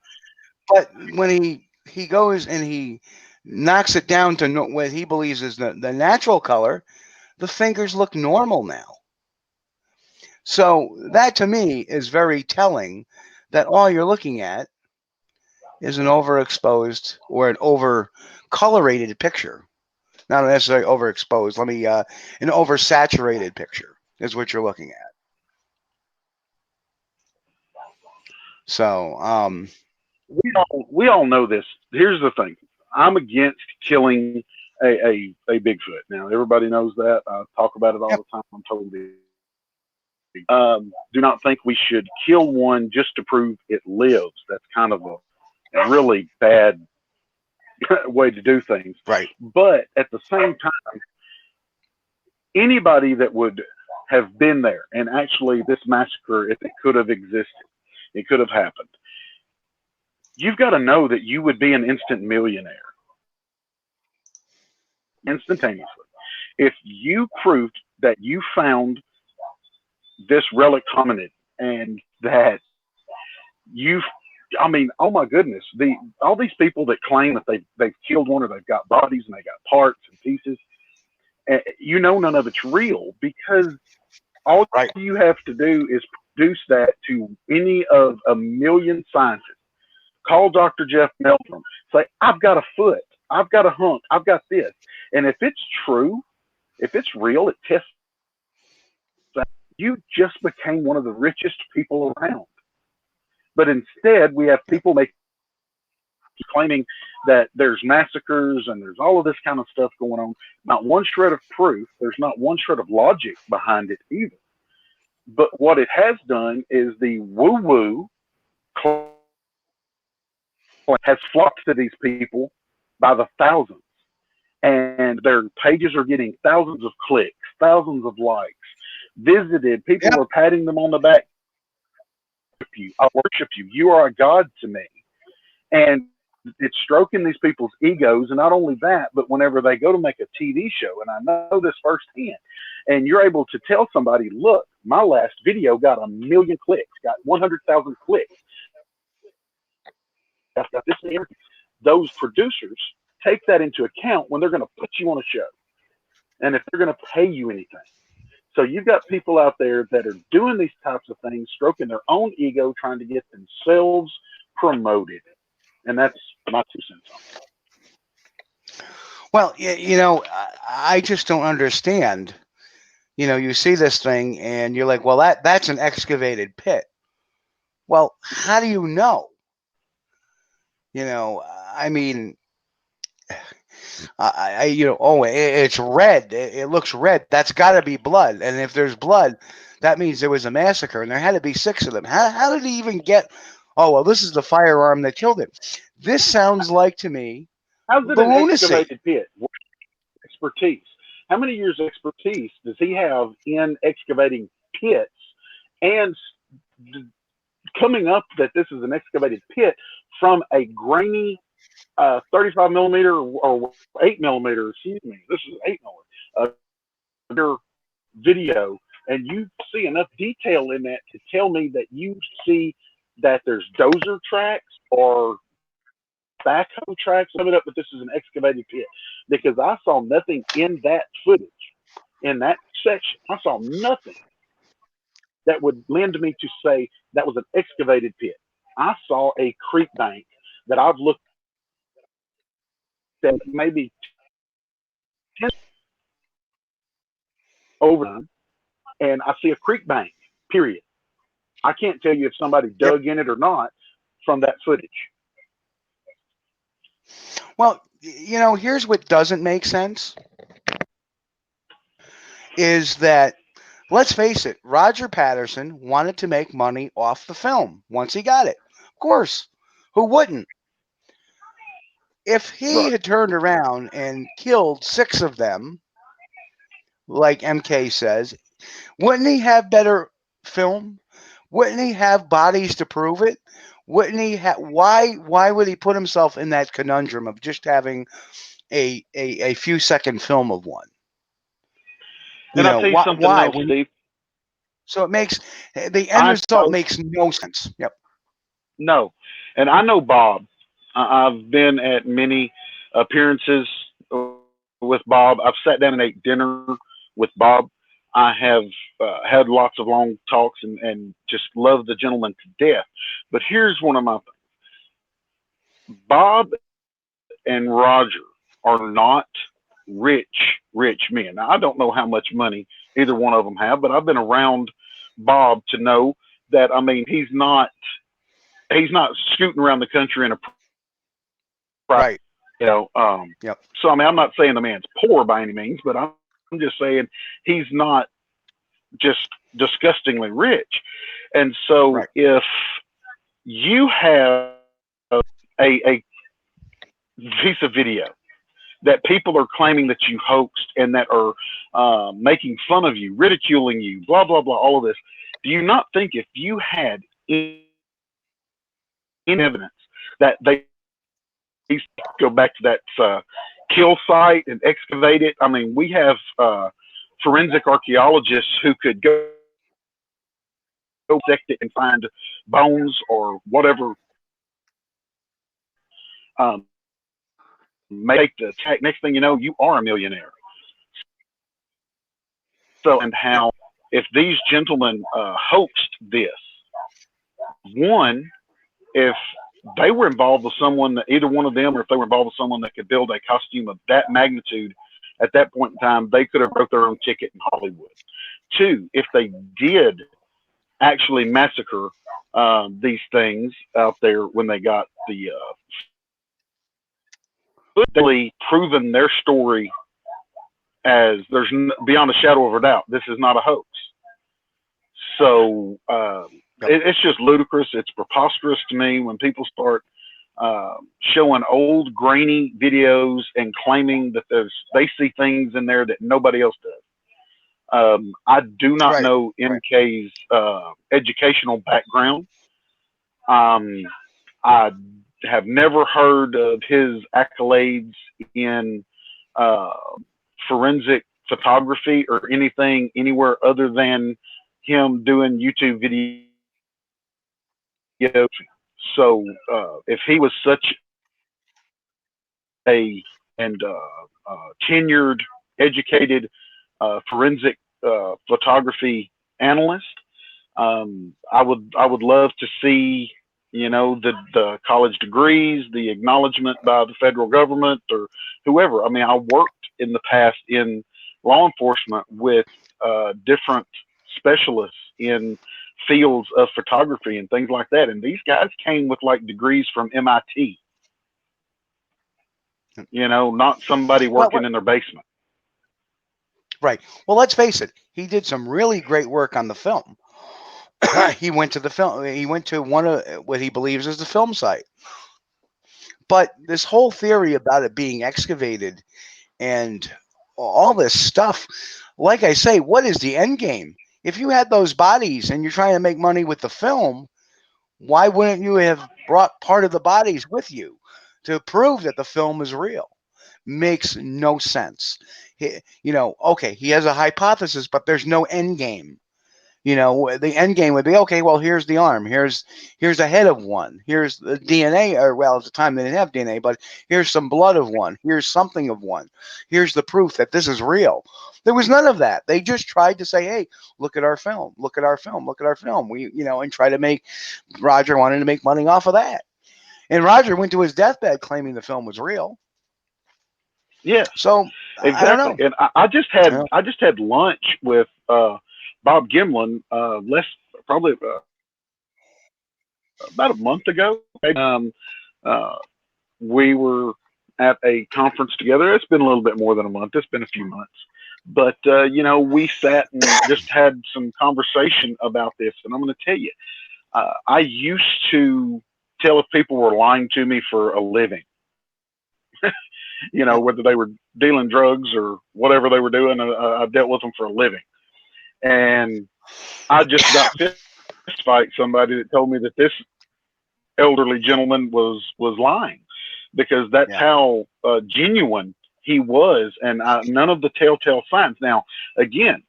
S1: But when he goes and he knocks it down to what he believes is the natural color, the fingers look normal now. So that to me is very telling that all you're looking at is an overexposed or an overcolorated picture. Not necessarily overexposed. An oversaturated picture is what you're looking at. So,
S3: we all know this. Here's the thing. I'm against killing a Bigfoot. Now, everybody knows that. I talk about it all the time. I'm totally. Do not think we should kill one just to prove it lives. That's kind of a really bad way to do things.
S1: Right.
S3: But at the same time, anybody that would have been there, and actually this massacre, if it could have existed, it could have happened. You've got to know that you would be an instant millionaire. Instantaneously. If you proved that you found this relic hominid and that oh my goodness, all these people that claim that they've killed one or they've got bodies and they got parts and pieces, none of it's real, because all you have to do is produce that to any of a million scientists. Call Dr. Jeff Meldrum. Say, I've got a foot. I've got a hump. I've got this. And if it's true, if it's real, it tests that. You just became one of the richest people around. But instead, we have people claiming that there's massacres and there's all of this kind of stuff going on. Not one shred of proof. There's not one shred of logic behind it either. But what it has done is the woo-woo has flocked to these people by the thousands. And their pages are getting thousands of clicks, thousands of likes, visited. People are patting them on the back. I worship you. You are a god to me. And it's stroking these people's egos. And not only that, but whenever they go to make a TV show, and I know this firsthand, and you're able to tell somebody, look, my last video got 1 million clicks, got 100,000 clicks. I've got this many. Those producers take that into account when they're going to put you on a show, and if they're going to pay you anything. So you've got people out there that are doing these types of things, stroking their own ego, trying to get themselves promoted. And that's my 2 cents on it.
S1: Well, you know, I just don't understand. You know, you see this thing and you're like, well, that's an excavated pit. Well, how do you know? You know, I mean, you know, oh, it's red. It looks red. That's got to be blood. And if there's blood, that means there was a massacre, and there had to be 6 of them. How did he even get? Oh, well, this is the firearm that killed him. This sounds like to me.
S3: How's it an excavated pit? What expertise? How many years of expertise does he have in excavating pits and coming up that this is an excavated pit from a grainy 35 millimeter or 8 millimeter, excuse me, this is 8 millimeter video, and you see enough detail in that to tell me that you see that there's dozer tracks or backhoe tracks coming up, but this is an excavated pit, because I saw nothing in that footage, in that section. I saw nothing that would lend me to say that was an excavated pit. I saw a creek bank that I've looked at maybe 10 over them, and I see a creek bank, period. I can't tell you if somebody dug in it or not from that footage.
S1: Well, you know, here's what doesn't make sense. Is that, let's face it, Roger Patterson wanted to make money off the film once he got it. Of course, who wouldn't? If he had turned around and killed 6 of them, like MK says, wouldn't he have better film? Wouldn't he have bodies to prove it? Wouldn't he have? Why would he put himself in that conundrum of just having a few second film of one?
S3: And I'll tell you something else, Steve.
S1: So it makes the end result makes no sense. Yep.
S3: No, and I know Bob. I've been at many appearances with Bob. I've sat down and ate dinner with Bob. I have had lots of long talks and just love the gentleman to death. But here's one of my things. Bob and Roger are not rich men. Now, I don't know how much money either one of them have, but I've been around Bob to know that, I mean, he's not scooting around the country in a
S1: right.
S3: You know,
S1: yep.
S3: So I mean, I'm not saying the man's poor by any means, but I'm just saying he's not just disgustingly rich. And so if you have a piece of video that people are claiming that you hoaxed and that are making fun of you, ridiculing you, blah, blah, blah, all of this, do you not think if you had any evidence that they go back to that kill site and excavate it? I mean, we have forensic archaeologists who could go dissect it and find bones or whatever. Make the attack. Next thing you know, you are a millionaire. So, and how if these gentlemen hoaxed this, one, if they were involved with someone, either one of them, or if they were involved with someone that could build a costume of that magnitude at that point in time, they could have wrote their own ticket in Hollywood. Two, if they did actually massacre these things out there when they got the proven their story as there's beyond a shadow of a doubt, this is not a hoax. So it's just ludicrous. It's preposterous to me when people start showing old grainy videos and claiming that they see things in there that nobody else does. I do not know MK's educational background. I have never heard of his accolades in forensic photography or anything anywhere other than him doing YouTube videos. So if he was such a tenured, educated forensic photography analyst, I would love to see, you know, the college degrees, the acknowledgement by the federal government or whoever. I mean, I worked in the past in law enforcement with different specialists in fields of photography and things like that, and these guys came with like degrees from MIT. You know, not somebody working in their basement.
S1: Right. Well, let's face it. He did some really great work on the film. He went to the film. He went to one of what he believes is the film site. But this whole theory about it being excavated and all this stuff, like I say, what is the end game? If you had those bodies and you're trying to make money with the film, why wouldn't you have brought part of the bodies with you to prove that the film is real? Makes no sense. You know, okay, he has a hypothesis, but there's no end game. You know, the end game would be, okay, well, here's the arm, here's a head of one, here's the DNA, or well, at the time they didn't have DNA, but here's some blood of one, here's something of one, here's the proof that this is real. There was none of that. They just tried to say, hey, look at our film, look at our film, look at our film. We, you know, and try to make, Roger wanted to make money off of that. And Roger went to his deathbed claiming the film was real.
S3: Yeah.
S1: So
S3: exactly.
S1: I don't know.
S3: And I just had lunch with Bob Gimlin probably about a month ago. We were at a conference together. It's been a little bit more than a month. It's been a few months. But, you know, we sat and just had some conversation about this. And I'm going to tell you, I used to tell if people were lying to me for a living. You know, whether they were dealing drugs or whatever they were doing, I dealt with them for a living. And I just got fist fight somebody that told me that this elderly gentleman was lying, because that's how genuine he was, and none of the telltale signs. Now, again,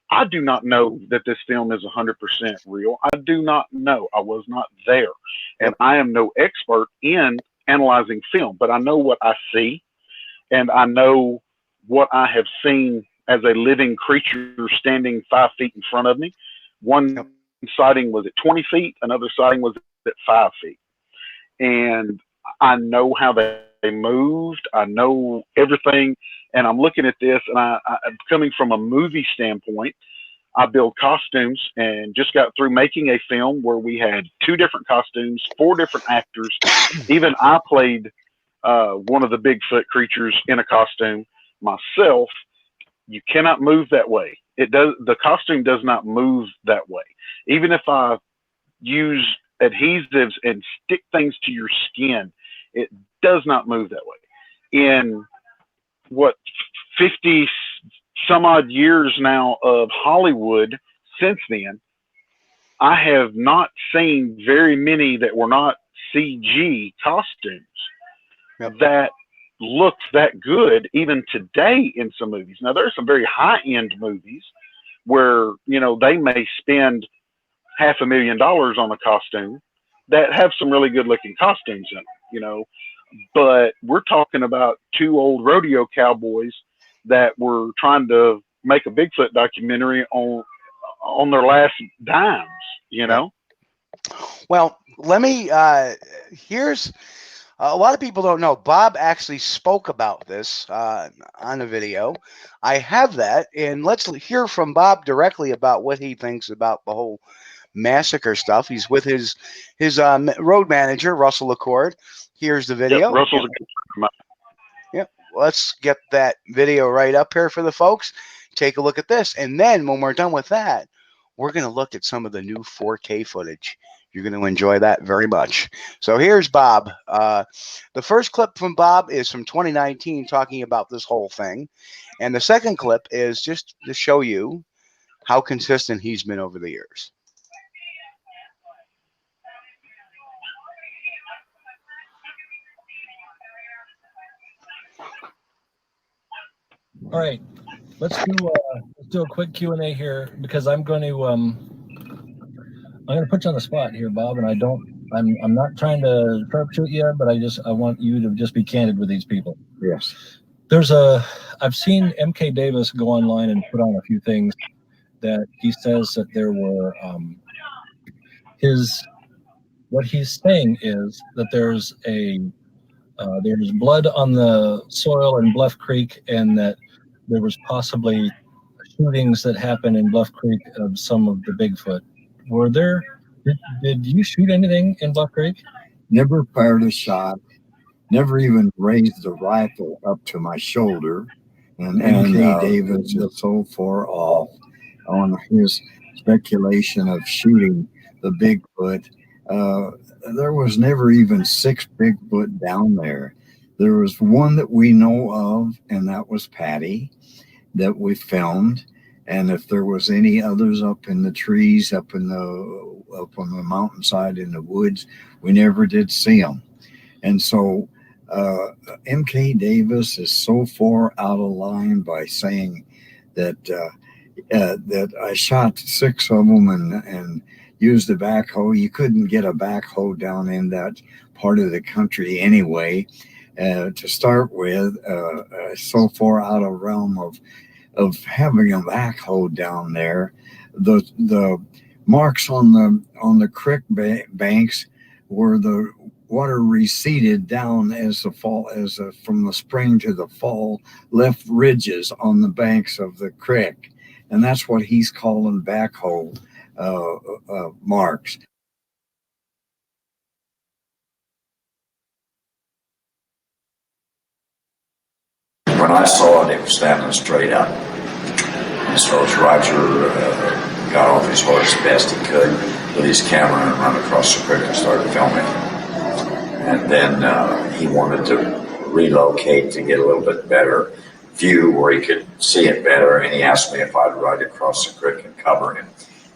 S3: I do not know that this film is 100% real. I do not know. I was not there, and I am no expert in analyzing film, but I know what I see, and I know what I have seen as a living creature standing 5 feet in front of me. One sighting was at 20 feet, another sighting was at 5 feet. And I know how they moved. I know everything. And I'm looking at this, and I'm coming from a movie standpoint. I build costumes and just got through making a film where we had 2 different costumes, 4 different actors. Even I played one of the Bigfoot creatures in a costume myself. You cannot move that way. The costume does not move that way. Even if I use adhesives and stick things to your skin, it does not move that way. In what, 50 some odd years now of Hollywood since then, I have not seen very many that were not CG costumes that looked that good even today in some movies. Now, there are some very high-end movies where, you know, they may spend $500,000 on a costume that have some really good-looking costumes in them, you know. But we're talking about 2 old rodeo cowboys that were trying to make a Bigfoot documentary on their last dimes, you know.
S1: Well, let me, here's, a lot of people don't know, Bob actually spoke about this on a video. I have that, and let's hear from Bob directly about what he thinks about the whole massacre stuff. He's with his road manager, Russell Accord. Here's the video.
S3: Yep, Russell's a good friend of mine.
S1: Yep. Let's get that video right up here for the folks. Take a look at this. And then when we're done with that, we're going to look at some of the new 4K footage. You're going to enjoy that very much. So here's Bob. The first clip from Bob is from 2019 talking about this whole thing. And the second clip is just to show you how consistent he's been over the years.
S7: All right, let's do a quick Q&A here, because I'm going to put you on the spot here, Bob, and I'm not trying to sharpshoot you, but I want you to just be candid with these people.
S8: Yes.
S7: I've seen MK Davis go online and put on a few things that he says that there were what he's saying is that there's blood on the soil in Bluff Creek, and that there was possibly shootings that happened in Bluff Creek of some of the Bigfoot. Did you shoot anything in Bluff Creek?
S8: Never fired a shot. Never even raised the rifle up to my shoulder. And MK Davis is so far off on his speculation of shooting the Bigfoot. There was never even 6 Bigfoot down there. There was one that we know of, and that was Patty, that we filmed. And if there was any others up in the trees, up on the mountainside in the woods, we never did see them. And so MK Davis is so far out of line by saying that that I shot 6 of them and used a backhoe. You couldn't get a backhoe down in that part of the country anyway. To start with, so far out of realm of having a backhoe down there. The marks on the creek banks where the water receded down as from the spring to the fall, left ridges on the banks of the creek, and that's what he's calling backhoe marks.
S4: When I saw it, it was standing straight up. And so as Roger got off his horse as best he could, with his camera and run across the creek and started filming. And then he wanted to relocate to get a little bit better view where he could see it better. And he asked me if I'd ride across the creek and cover him,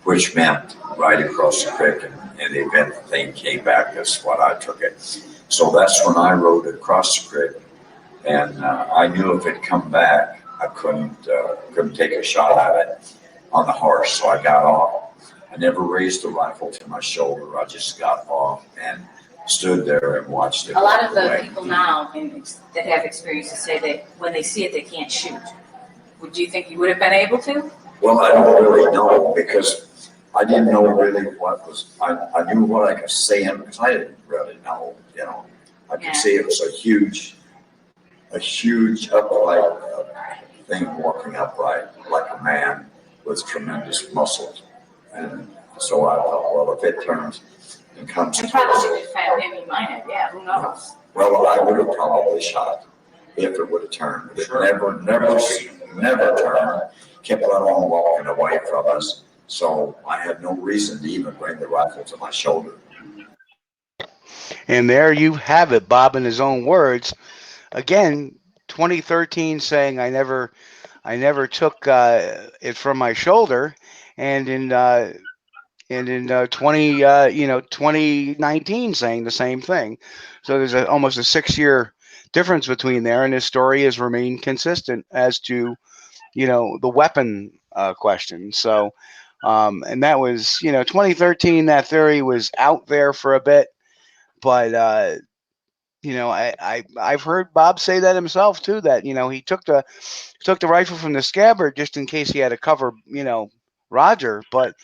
S4: which meant ride across the creek. And in the event the thing came back, that's what I took it. So that's when I rode across the creek. And I knew if it come back, I couldn't take a shot at it on the horse, so I got off. I never raised the rifle to my shoulder. I just got off and stood there and watched it.
S9: A lot of the people now that have experiences say that when they see it, they can't shoot. Would you think you would have been able to?
S4: Well, I don't really know, because I didn't know really what was. I knew what I could see him, because I didn't really know. You know, I could see it was a huge upright thing walking upright like a man with tremendous muscles. And so I thought, well, if it turns and comes
S9: you probably would have found him, you might have, yeah, who knows?
S4: Well, I would have probably shot if it would have turned. But it never turned, kept right on walking away from us. So I had no reason to even bring the rifle to my shoulder.
S1: And there you have it, Bob, in his own words. Again, 2013 saying I never took it from my shoulder, and in 2019 saying the same thing. So there's almost a 6-year difference between there, and his story has remained consistent as to the weapon question. So and that was 2013. That theory was out there for a bit, but I've heard Bob say that himself too, that he took the rifle from the scabbard just in case he had to cover Roger, but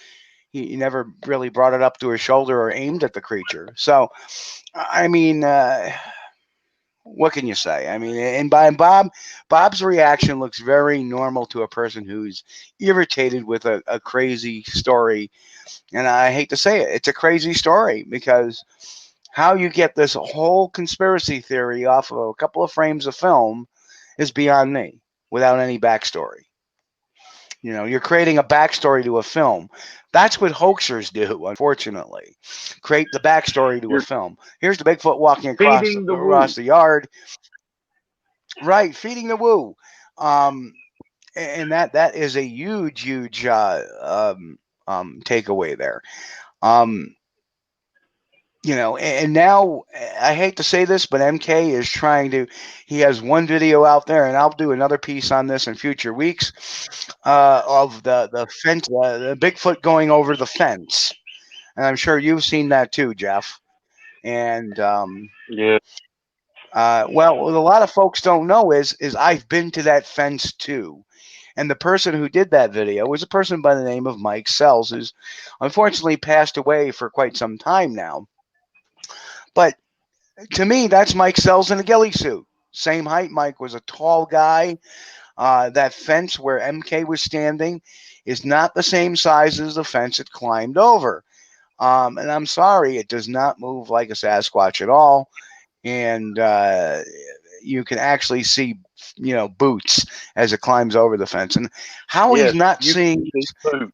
S1: he never really brought it up to his shoulder or aimed at the creature. So I mean, what can you say? I mean, and Bob's reaction looks very normal to a person who's irritated with a crazy story. And I hate to say it, it's a crazy story, because how you get this whole conspiracy theory off of a couple of frames of film is beyond me without any backstory. You're creating a backstory to a film. That's what hoaxers do, unfortunately. Create the backstory to a film. Here's the Bigfoot walking across the yard. Right, feeding the woo. And that is a huge takeaway there. you know, and now I hate to say this, but MK is trying to. He has one video out there, and I'll do another piece on this in future weeks of the fence, the Bigfoot going over the fence, and I'm sure you've seen that too, Jeff. And
S3: Yeah.
S1: well, what a lot of folks don't know is I've been to that fence too. And the person who did that video was a person by the name of Mike Sells, who's unfortunately passed away for quite some time now. But to me, that's Mike Sells in a ghillie suit. Same height. Mike was a tall guy. That fence where MK was standing is not the same size as the fence it climbed over. And I'm sorry, it does not move like a Sasquatch at all. And you can actually see, you know, boots as it climbs over the fence. And how
S3: Yes,
S1: he's not
S3: you
S1: seeing
S3: can see boots.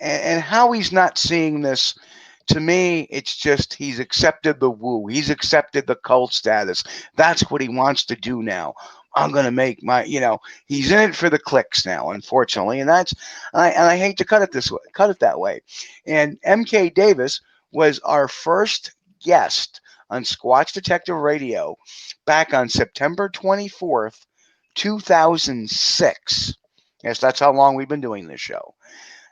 S1: and how he's not seeing this, to me, it's just he's accepted the woo. He's accepted the cult status. That's what he wants to do now. I'm gonna make my, you know, he's in it for the clicks now, unfortunately, and I hate to cut it this way, cut it that way. And MK Davis was our first guest on Squatch Detective Radio back on September 24th, 2006. Yes, that's how long we've been doing this show.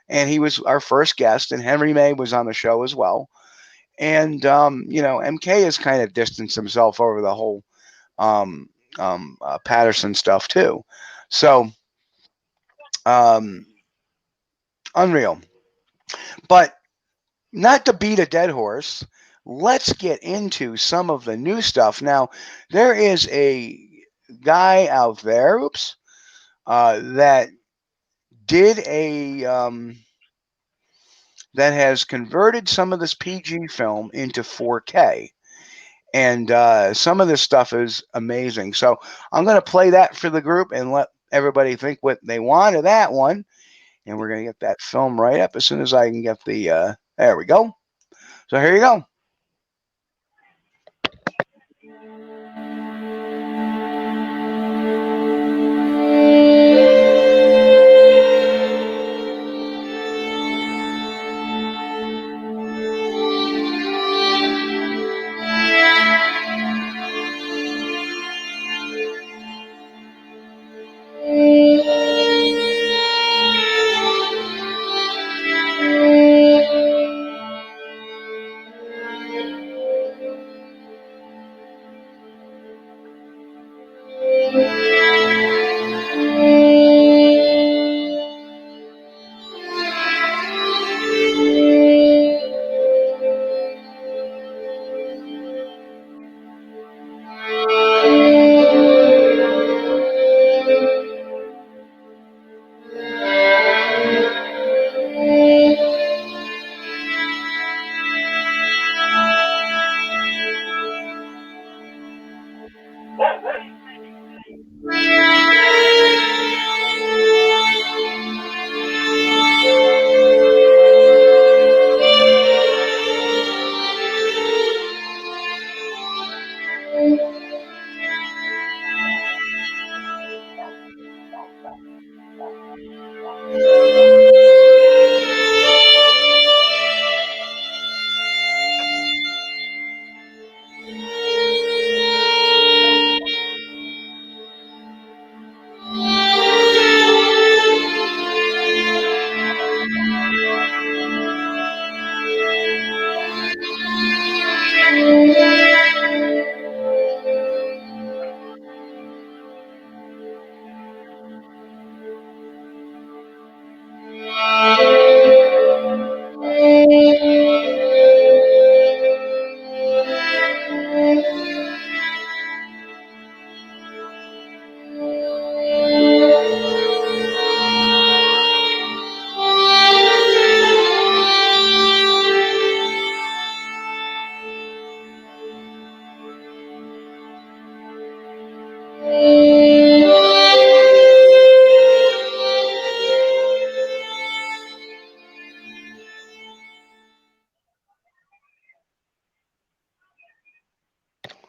S1: And he was our first guest, and Henry May was on the show as well. And you know, MK has kind of distanced himself over the whole Patterson stuff too. So unreal. But not to beat a dead horse, let's get into some of the new stuff. Now, there is a guy out there, oops, that did a that has converted some of this PG film into 4K. And some of this stuff is amazing. So I'm going to play that for the group and let everybody think what they want of that one. And we're going to get that film right up as soon as I can get the, there we go. So here you go.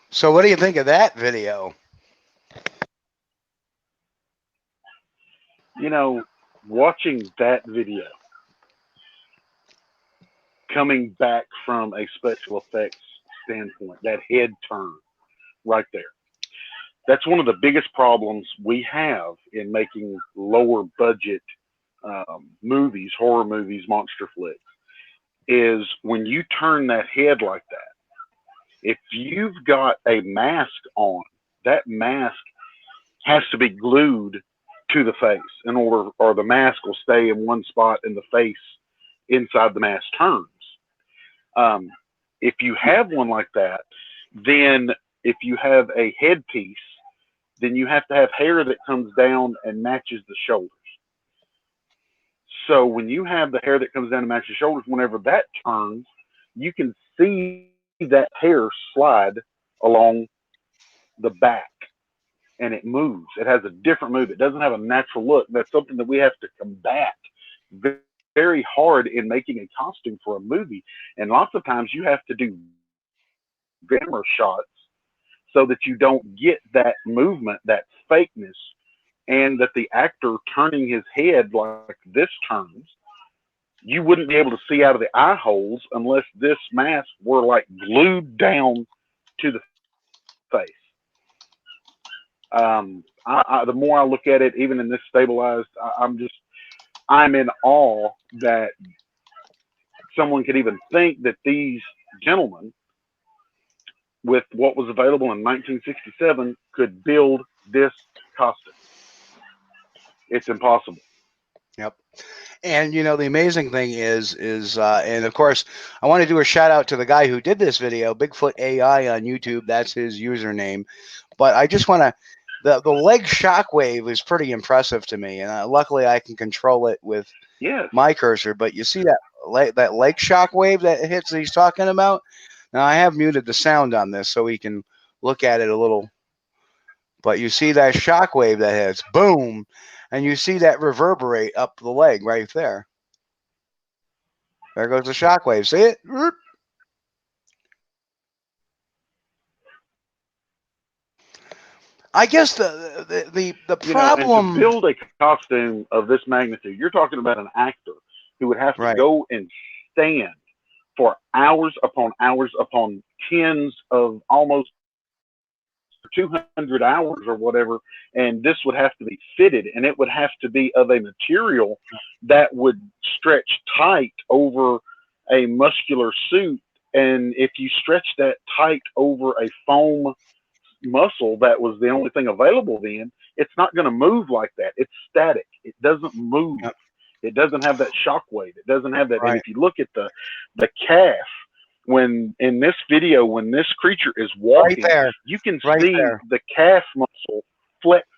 S1: So what do you think of that video?
S3: You know, watching that video, coming back from a special effects standpoint, that head turn right there. That's one of the biggest problems we have in making lower budget movies, horror movies, monster flicks, is when you turn that head like that. If you've got a mask on, that mask has to be glued to the face in order, or the mask will stay in one spot and the face inside the mask turns. If you have one like that, then if you have a headpiece, then you have to have hair that comes down and matches the shoulders. So when you have the hair that comes down and matches the shoulders, whenever that turns, you can see that hair slide along the back, and it moves. It has a different move. It doesn't have a natural look. That's something that we have to combat very hard in making a costume for a movie. And lots of times you have to do camera shots so that you don't get that movement, that fakeness, and that the actor turning his head like this turns, you wouldn't be able to see out of the eye holes unless this mask were like glued down to the face. The more I look at it, even in this stabilized, I'm in awe that someone could even think that these gentlemen, with what was available in 1967, could build this costume. It's impossible.
S1: Yep. And you know, the amazing thing is, and of course, I want to do a shout out to the guy who did this video, Bigfoot AI on YouTube. That's his username. But I just want to, the leg shockwave is pretty impressive to me, and luckily I can control it with my cursor. But you see that leg shockwave that hits that he's talking about? Now I have muted the sound on this so we can look at it a little. But you see that shockwave that hits, boom, and you see that reverberate up the leg right there. There goes the shockwave. See it? I guess the problem,
S3: and to build a costume of this magnitude, you're talking about an actor who would have to go and stand for hours upon tens of almost 200 hours or whatever, and this would have to be fitted, and it would have to be of a material that would stretch tight over a muscular suit. And if you stretch that tight over a foam muscle that was the only thing available then, it's not going to move like that. It's static. It doesn't move. It doesn't have that shockwave. It doesn't have that. And if you look at the calf, when in this video, when this creature is walking, you can see the calf muscle flexing.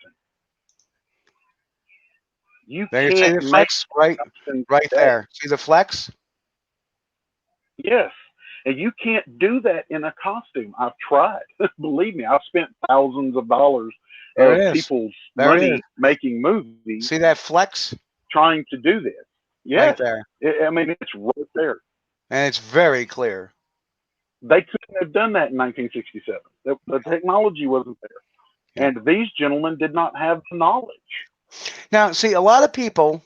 S3: You
S1: there,
S3: can't
S1: see the flex right there. See the flex?
S3: Yes. And you can't do that in a costume. I've tried. Believe me, I've spent thousands of dollars of people's money making movies.
S1: See that flex?
S3: Trying to do this. Yes.
S1: Right there.
S3: I mean, it's right there.
S1: And it's very clear.
S3: They couldn't have done that in 1967. The technology wasn't there. And these gentlemen did not have the knowledge.
S1: Now, see, a lot of people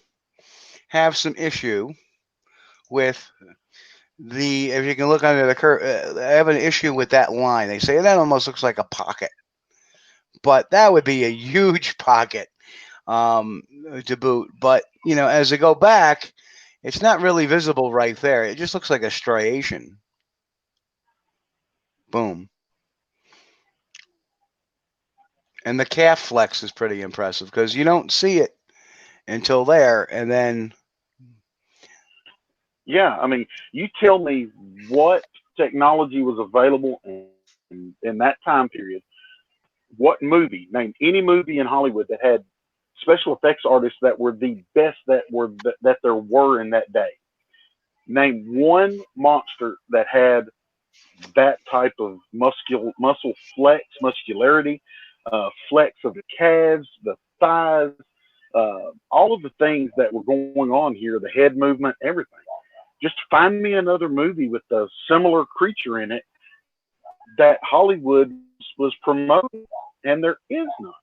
S1: have some issue with if you can look under the curve, I have an issue with that line. They say that almost looks like a pocket. But that would be a huge pocket to boot. But, you know, as I go back, it's not really visible right there. It just looks like a striation. Boom. And the calf flex is pretty impressive because you don't see it until there, and then.
S3: Yeah, I mean, you tell me what technology was available in that time period. What movie? Name any movie in Hollywood that had special effects artists that were the best that there were in that day. Name one monster that had that type of muscle flex, muscularity, flex of the calves, the thighs, all of the things that were going on here, the head movement, everything. Just find me another movie with a similar creature in it that Hollywood was promoting, and there is none.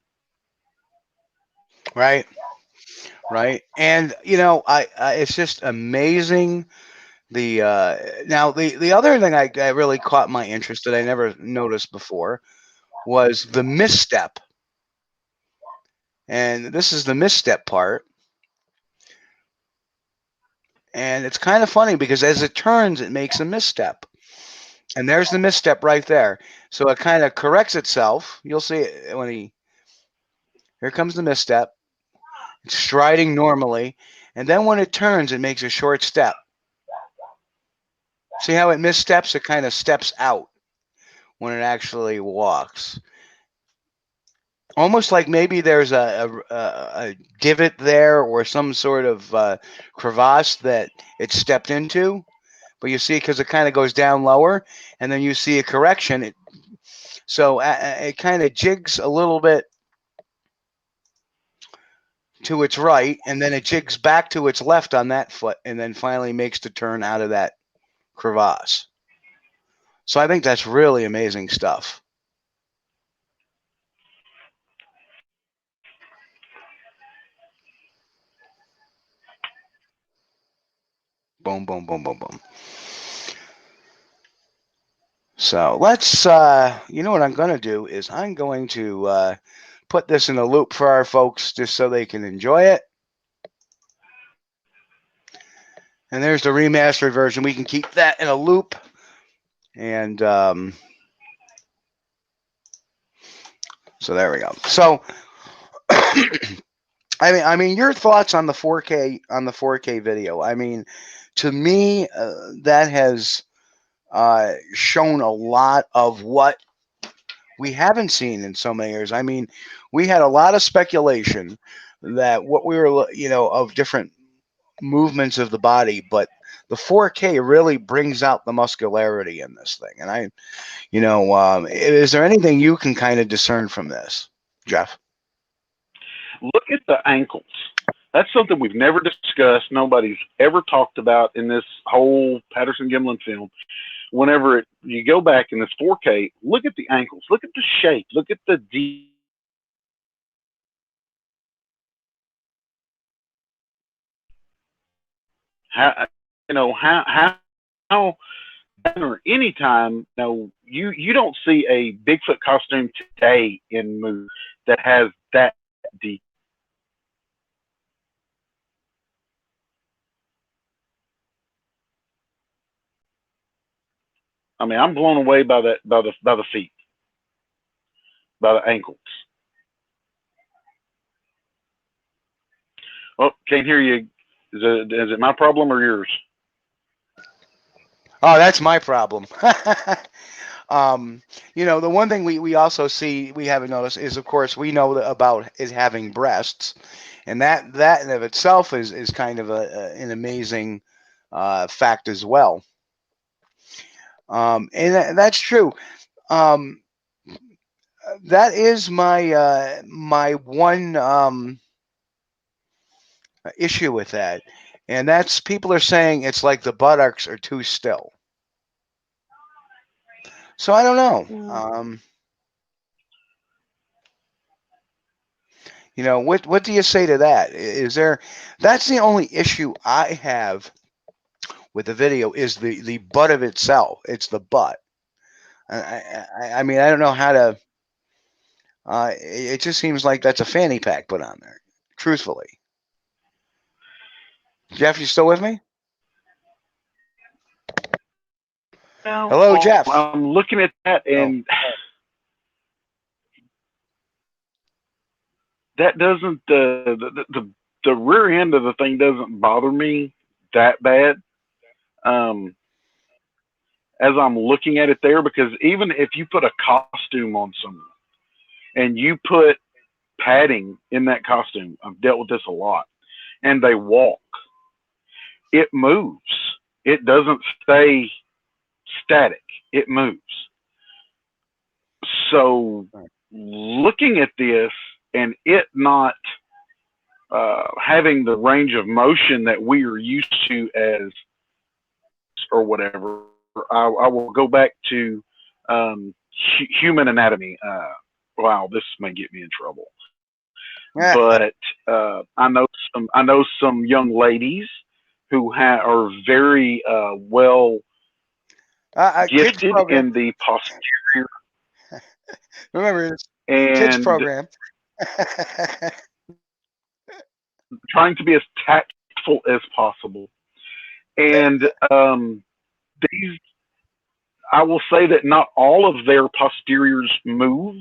S1: Right. And you know, I it's just amazing Now the other thing I really caught my interest that I never noticed before was the misstep. And this is the misstep part. And it's kind of funny because as it turns, it makes a misstep. And there's the misstep right there. So it kind of corrects itself. You'll see it when here comes the misstep. It's striding normally. And then when it turns, it makes a short step. See how it missteps? It kind of steps out when it actually walks. Almost like maybe there's a divot there or some sort of crevasse that it stepped into. But you see, because it kind of goes down lower, and then you see a correction. So it kind of jigs a little bit to its right, and then it jigs back to its left on that foot, and then finally makes the turn out of that crevasse. So I think that's really amazing stuff. Boom, boom, boom, boom, boom. So let's, you know what I'm going to do is I'm going to put this in a loop for our folks just so they can enjoy it. And there's the remastered version. We can keep that in a loop. And so there we go. So, I mean, your thoughts on the 4K video? I mean, to me, that has shown a lot of what we haven't seen in so many years. I mean, we had a lot of speculation that what we were, you know, of different movements of the body, but the 4K really brings out the muscularity in this thing. And I, you know, is there anything you can kind of discern from this, Jeff?
S3: Look at the ankles. That's something we've never discussed. Nobody's ever talked about in this whole Patterson-Gimlin film. Whenever you go back in this 4K, look at the ankles. Look at the shape. Look at the deep. How, you know, how or any time, you know, you don't see a Bigfoot costume today in movies that has that deep. I mean, I'm blown away by that, by the feet, by the ankles. Oh, can't hear you. Is it my problem or yours?
S1: Oh, that's my problem. You know, the one thing we also see, we haven't noticed, is of course we know about it having breasts, and that in of itself is kind of an amazing fact as well. And that's true. That is my my one issue with that, and that's people are saying it's like the buttocks are too still. So I don't know. You know, what do you say to that? Is there? That's the only issue I have with the video is the butt of itself. It's the butt. I mean, I don't know how to. It just seems like that's a fanny pack put on there. Truthfully, Jeff, you still with me? Hello, Jeff.
S3: I'm looking at that, and that doesn't the rear end of the thing doesn't bother me that bad. As I'm looking at it there, because even if you put a costume on someone and you put padding in that costume, I've dealt with this a lot, and they walk, it moves. It doesn't stay static. It moves. So looking at this and it not having the range of motion that we are used to as or whatever, I will go back to human anatomy. Wow, this may get me in trouble. But I know some young ladies who are very well
S1: kids
S3: gifted
S1: program.
S3: in the posterior.
S1: Remember, it's
S3: and
S1: kids program.
S3: Trying to be as tactful as possible. And these, I will say that not all of their posteriors move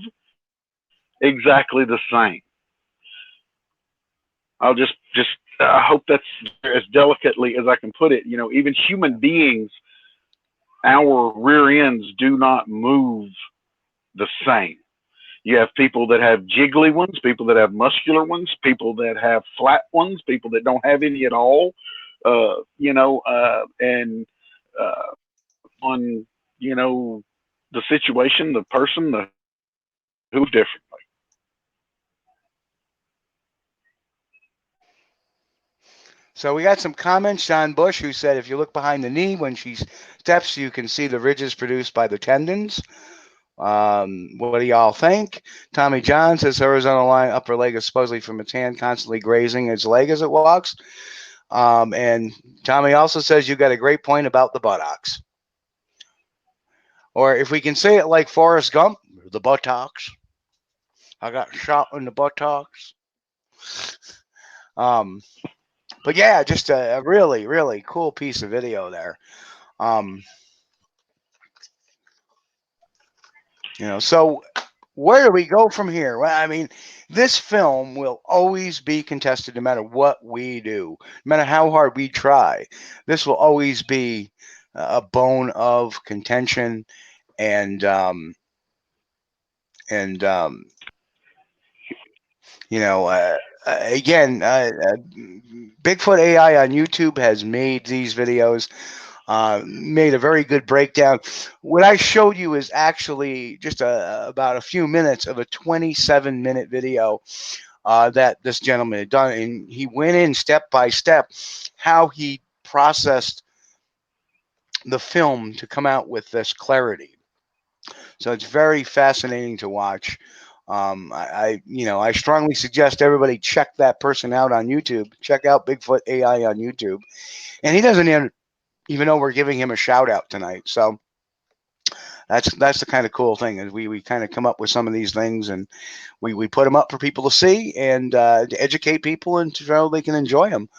S3: exactly the same. I'll just I hope that's as delicately as I can put it. You know, even human beings, our rear ends do not move the same. You have people that have jiggly ones, people that have muscular ones, people that have flat ones, people that don't have any at all. You know, and on, you know, the situation, the person, the who differently.
S1: So we got some comments. John Bush, who said, if you look behind the knee when she steps, you can see the ridges produced by the tendons. What do y'all think? Tommy John says horizontal line upper leg is supposedly from its hand constantly grazing its leg as it walks. And Tommy also says you got a great point about the buttocks. Or if we can say it like Forrest Gump, the buttocks. I got shot in the buttocks. But yeah, just a really, really cool piece of video there. You know, so where do we go from here? Well, I mean, this film will always be contested no matter what we do, no matter how hard we try. This will always be a bone of contention, and you know, again, Bigfoot AI on YouTube has made these videos. Made a very good breakdown. What I showed you is actually just about a few minutes of a 27-minute video that this gentleman had done, and he went in step by step how he processed the film to come out with this clarity. So it's very fascinating to watch. I strongly suggest everybody check that person out on YouTube. Check out Bigfoot AI on YouTube, and he doesn't even though we're giving him a shout out tonight. So that's the kind of cool thing is we kind of come up with some of these things, and we put them up for people to see and to educate people and so they can enjoy them.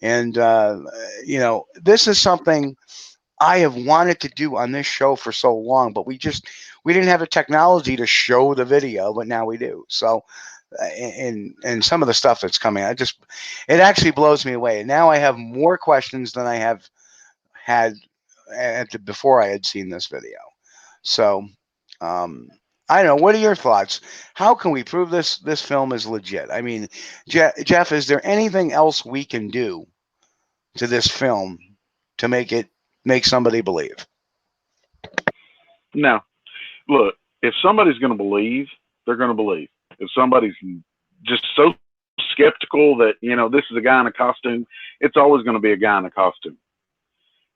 S1: And you know, this is something I have wanted to do on this show for so long, but we didn't have the technology to show the video, but now we do. So and some of the stuff that's coming, it actually blows me away. Now I have more questions than I have had before I had seen this video. So I don't know. What are your thoughts? How can we prove this film is legit? I mean, Jeff, is there anything else we can do to this film to make somebody believe?
S3: No. Look, if somebody's going to believe, they're going to believe. If somebody's just so skeptical that, you know, this is a guy in a costume, it's always going to be a guy in a costume.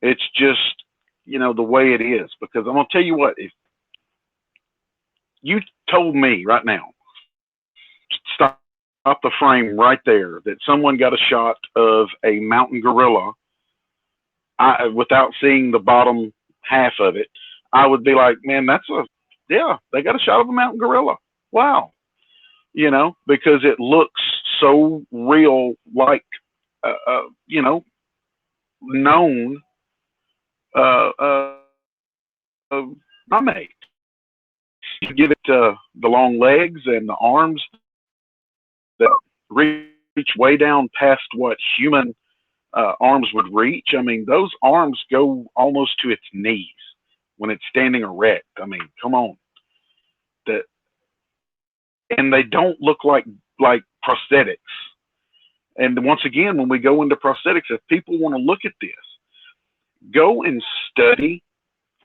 S3: It's just, you know, the way it is. Because I'm going to tell you what, if you told me right now, stop the frame right there, that someone got a shot of a mountain gorilla without seeing the bottom half of it, I would be like, man, they got a shot of a mountain gorilla. Wow. You know, because it looks so real, like, you know, known primate. You give it the long legs and the arms that reach way down past what human arms would reach. I mean, those arms go almost to its knees when it's standing erect. I mean, come on. And they don't look like prosthetics. And once again, when we go into prosthetics, if people want to look at this, go and study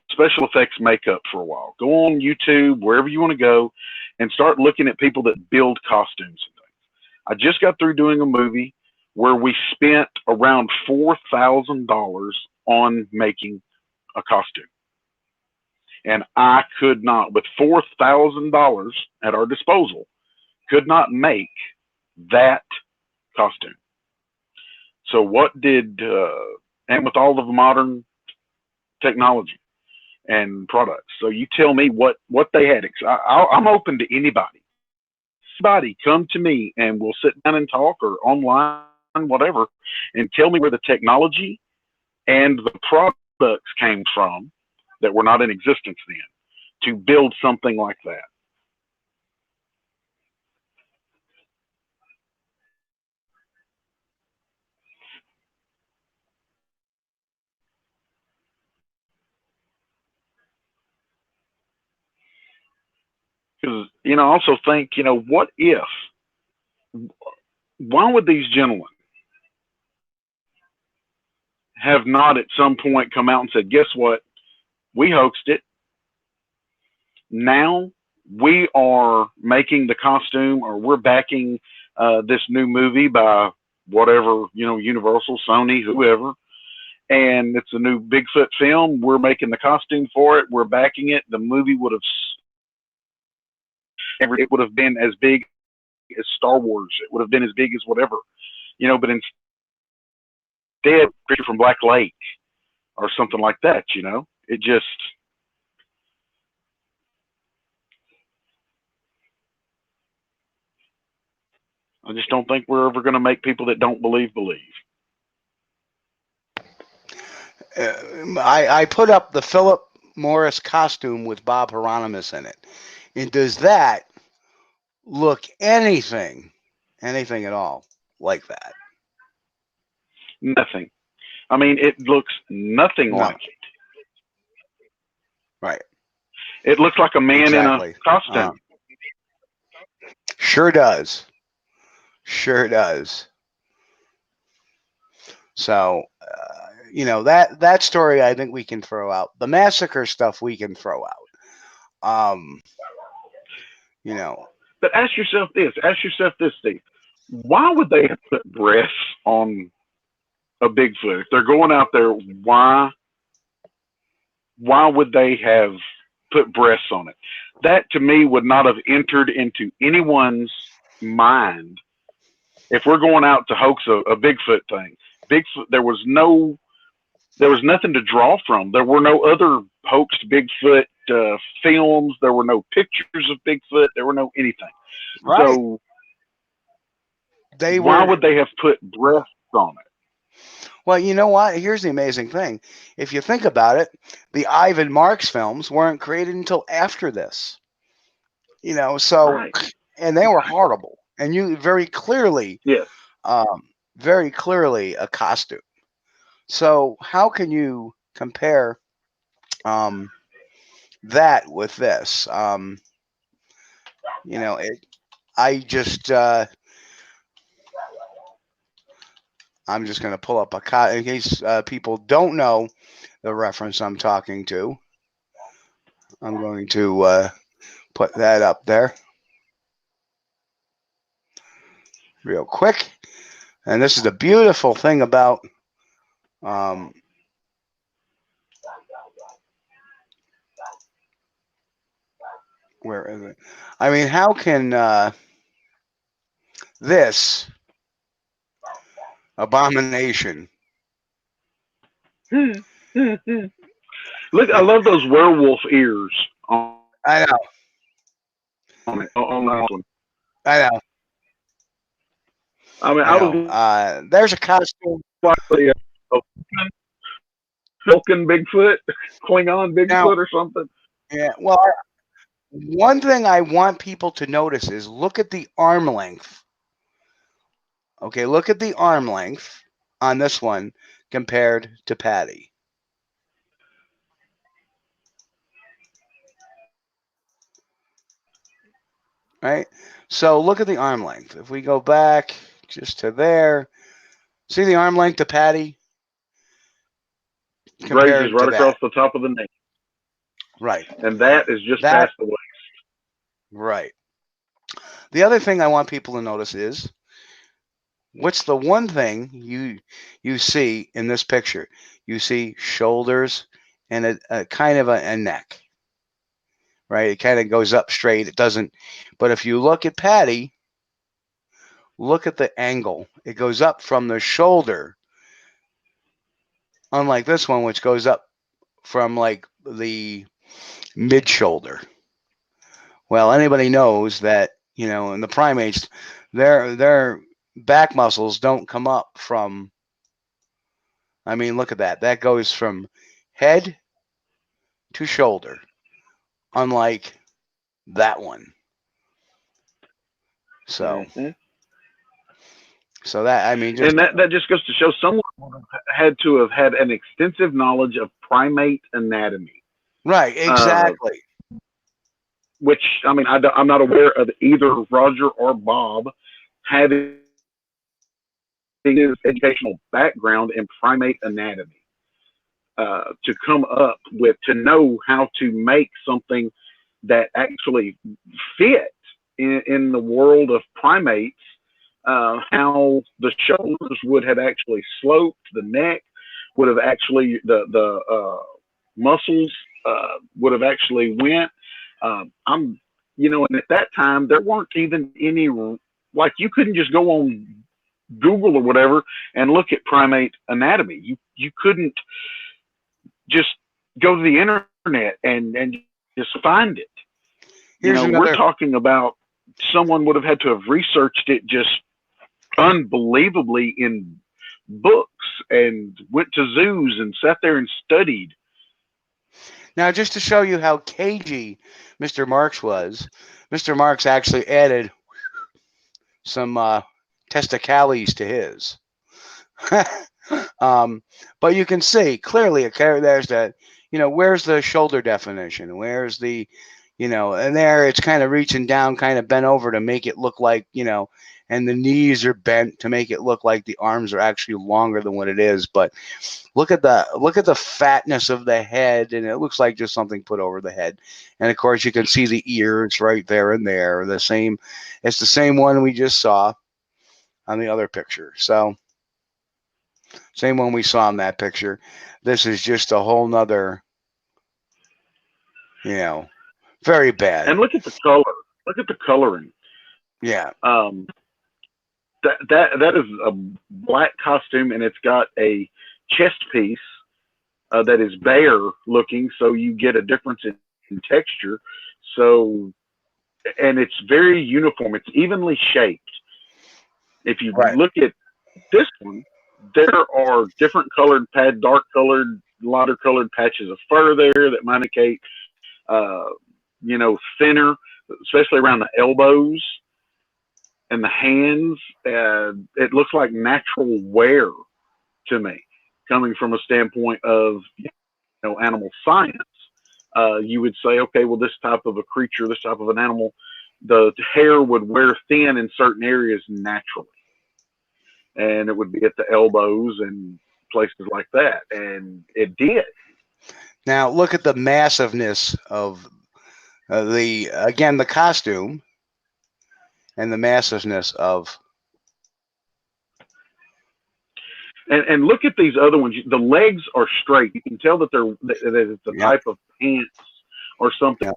S3: special effects makeup for a while. Go on YouTube, wherever you want to go, and start looking at people that build costumes and things. I just got through doing a movie where we spent around $4,000 on making a costume. And I could not, with $4,000 at our disposal, could not make that costume. So what did, and with all of the modern technology and products, so you tell me what they had. I'm open to anybody. Anybody come to me and we'll sit down and talk, or online, whatever, and tell me where the technology and the products came from that were not in existence then to build something like that. Because, I also think, what if, why would these gentlemen have not at some point come out and said, guess what? We hoaxed it. Now we are making the costume, or we're backing this new movie by whatever, Universal, Sony, whoever. And it's a new Bigfoot film. We're making the costume for it. We're backing it. The movie would have been as big as Star Wars. It would have been as big as whatever, but instead, Creature from Black Lake or something like that, it just, I just don't think we're ever going to make people that don't believe.
S1: I put up the Philip Morris costume with Bob Hieronymus in it. And does that look anything at all like that?
S3: Nothing. I mean, it looks nothing like it.
S1: Right.
S3: It looks like a man in a costume.
S1: Sure does. Sure does. So, that story I think we can throw out. The massacre stuff we can throw out.
S3: But ask yourself this, Steve. Why would they have put breasts on a Bigfoot? If they're going out there, why would they have put breasts on it? That to me would not have entered into anyone's mind. If we're going out to hoax a Bigfoot thing, there was nothing to draw from. There were no other hoaxed Bigfoot films. There were no pictures of Bigfoot. There were no anything.
S1: Right.
S3: So why would they have put breasts on it?
S1: Well, you know what? Here's the amazing thing. If you think about it, the Ivan Marks films weren't created until after this.
S3: Right.
S1: And they were horrible. And you very clearly, very clearly a costume. So how can you compare that with this? I'm just going to pull up in case people don't know the reference I'm talking to. I'm going to put that up there real quick. And this is the beautiful thing about where is it? I mean, how can this abomination?
S3: Look, I love those werewolf ears.
S1: I know.
S3: On that one.
S1: I know.
S3: I mean,
S1: there's a costume.
S3: Vulcan Bigfoot, Klingon Bigfoot, or something.
S1: Yeah. Well, one thing I want people to notice is look at the arm length. Okay, look at the arm length on this one compared to Patty. Right? So look at the arm length. If we go back just to there, see the arm length to Patty?
S3: Grazes right across the top of the neck.
S1: Right.
S3: And that is just past the waist.
S1: Right. The other thing I want people to notice is, what's the one thing you see in this picture? You see shoulders and a kind of a neck. Right? It kind of goes up straight. It doesn't. But if you look at Patty, look at the angle. It goes up from the shoulder unlike this one, which goes up from like the mid shoulder. Well, anybody knows that, you know, in the primates, their back muscles don't come up from, I mean, look at that. That goes from head to shoulder, unlike that one. So, so that, I mean, just,
S3: and that just goes to show someone had to have had an extensive knowledge of primate anatomy.
S1: right, exactly.
S3: Which, I mean, I'm not aware of either Roger or Bob having his educational background in primate anatomy to come up with, to know how to make something that actually fit in the world of primates, how the shoulders would have actually sloped, the neck would have actually, the muscles would have actually went. You know, and at that time there weren't even any, like, you couldn't just go on Google or whatever and look at primate anatomy. You couldn't just go to the internet and just find it. You know, we're talking about someone would have had to have researched it just unbelievably in books and went to zoos and sat there and studied.
S1: Now, just to show you how cagey Mr. Marks was, Mr. Marks actually added some testicales to his. But you can see clearly, there's that, you know, where's the shoulder definition? Where's the, you know, and there it's kind of reaching down, kind of bent over to make it look like, you know, and the knees are bent to make it look like the arms are actually longer than what it is. But look at the fatness of the head, and it looks like just something put over the head. And of course, you can see the ears right there and there. It's the same one we just saw on the other picture. So same one we saw in that picture. This is just a whole nother, you know, very bad.
S3: And look at the color. Look at the coloring.
S1: Yeah.
S3: That is a black costume, and it's got a chest piece that is bare looking, so you get a difference in texture. So, and it's very uniform. It's evenly shaped. If you look at this one, there are different colored dark colored, lighter colored patches of fur there that might indicate, you know, thinner, especially around the elbows and the hands. It looks like natural wear to me, coming from a standpoint of, you know, animal science. You would say, okay, well, this type of a creature, this type of an animal, the hair would wear thin in certain areas naturally, and it would be at the elbows and places like that, and it did.
S1: Now look at the massiveness of the costume and the massiveness of.
S3: And look at these other ones. The legs are straight. You can tell that it's a type of pants or something.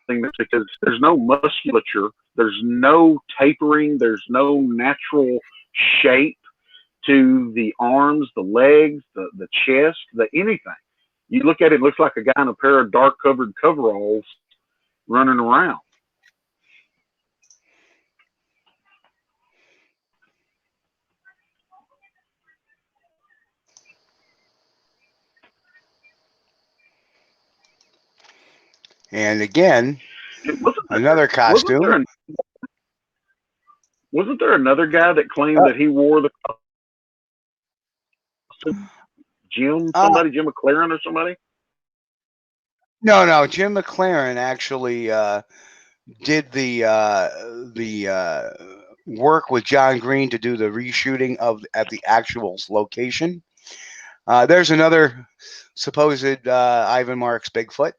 S3: Because there's no musculature, there's no tapering, there's no natural shape to the arms, the legs, the chest, the anything. You look at it, it looks like a guy in a pair of dark covered coveralls running around.
S1: And again, another costume.
S3: Wasn't there another guy that claimed that he wore the costume? Jim McLaren or somebody?
S1: No, Jim McLaren actually did the work with John Green to do the reshooting at the actual location. There's another supposed Ivan Marks Bigfoot.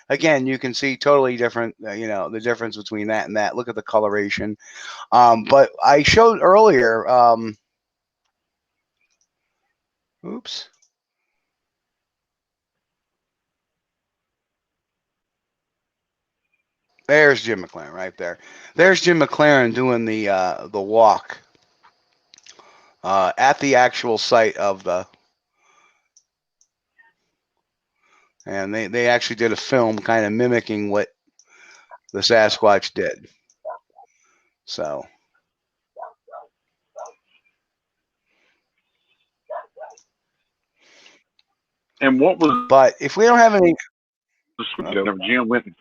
S1: Again, you can see totally different, you know, the difference between that and that. Look at the coloration. But I showed earlier, oops. There's Jim McLaren right there. There's Jim McLaren doing the walk at the actual site of the, and they actually did a film kind of mimicking what the Sasquatch did. So.
S3: And what was?
S1: But if we don't have any,
S3: Jim went.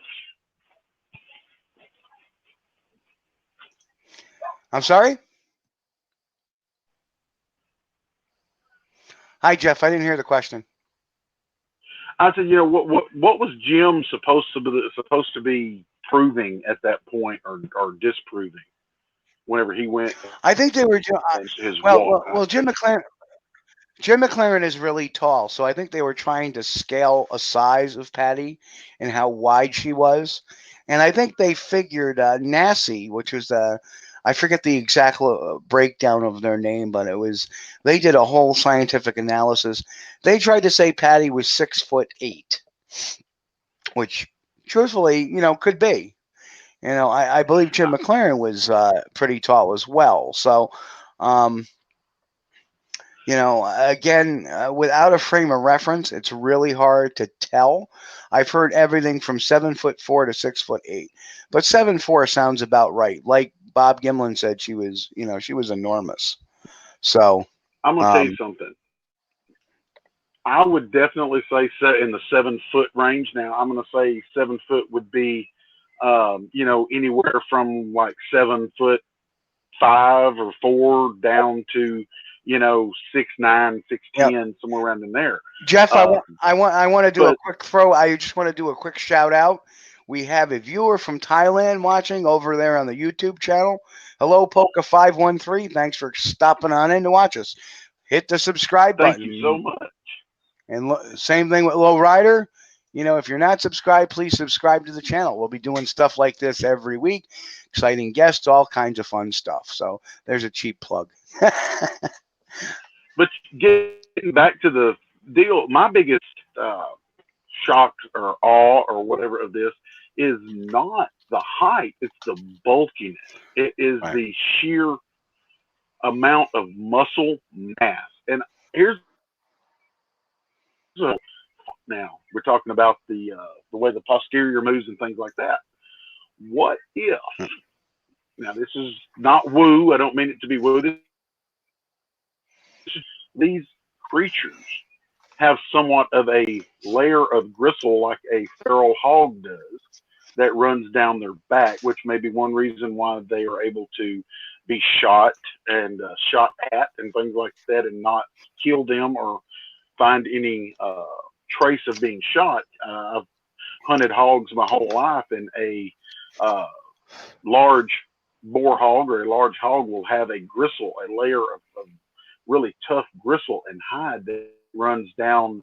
S1: I'm sorry. Hi, Jeff. I didn't hear the question.
S3: I said, you know, what was Jim supposed to be proving at that point, or disproving, whenever he went?
S1: I think they were. Well, Jim McLaren is really tall, so I think they were trying to scale a size of Patty and how wide she was, and I think they figured Nassie, which was I forget the exact breakdown of their name, but they did a whole scientific analysis. They tried to say Patty was 6'8", which truthfully, you know, could be. You know, I believe Jim McLaren was pretty tall as well. So, you know, again, without a frame of reference, it's really hard to tell. I've heard everything from 7'4" to 6'8", but 7'4" sounds about right. Like Bob Gimlin said, she was enormous. So
S3: I'm gonna tell you something. I would definitely say in the 7 foot range. Now I'm gonna say 7 foot would be, you know, anywhere from like 7'5" or 4 down to, you know, 6'9", 6'10", yep, somewhere around in there.
S1: Jeff, I want to do a quick throw. I just want to do a quick shout out. We have a viewer from Thailand watching over there on the YouTube channel. Hello, Polka513. Thanks for stopping on in to watch us. Hit the subscribe button.
S3: Thank you so much.
S1: And same thing with Low Rider. You know, if you're not subscribed, please subscribe to the channel. We'll be doing stuff like this every week. Exciting guests, all kinds of fun stuff. So there's a cheap plug.
S3: But getting back to the deal, my biggest shock or awe or whatever of this is not the height, it's the bulkiness. It is right, the sheer amount of muscle mass. And here's now we're talking about the way the posterior moves and things like that. What if, now this is not woo, I don't mean it to be woo, these creatures have somewhat of a layer of gristle like a feral hog does that runs down their back, which may be one reason why they are able to be shot and shot at and things like that and not kill them or find any trace of being shot. I've hunted hogs my whole life, and a large boar hog or a large hog will have a gristle, a layer of really tough gristle and hide that runs down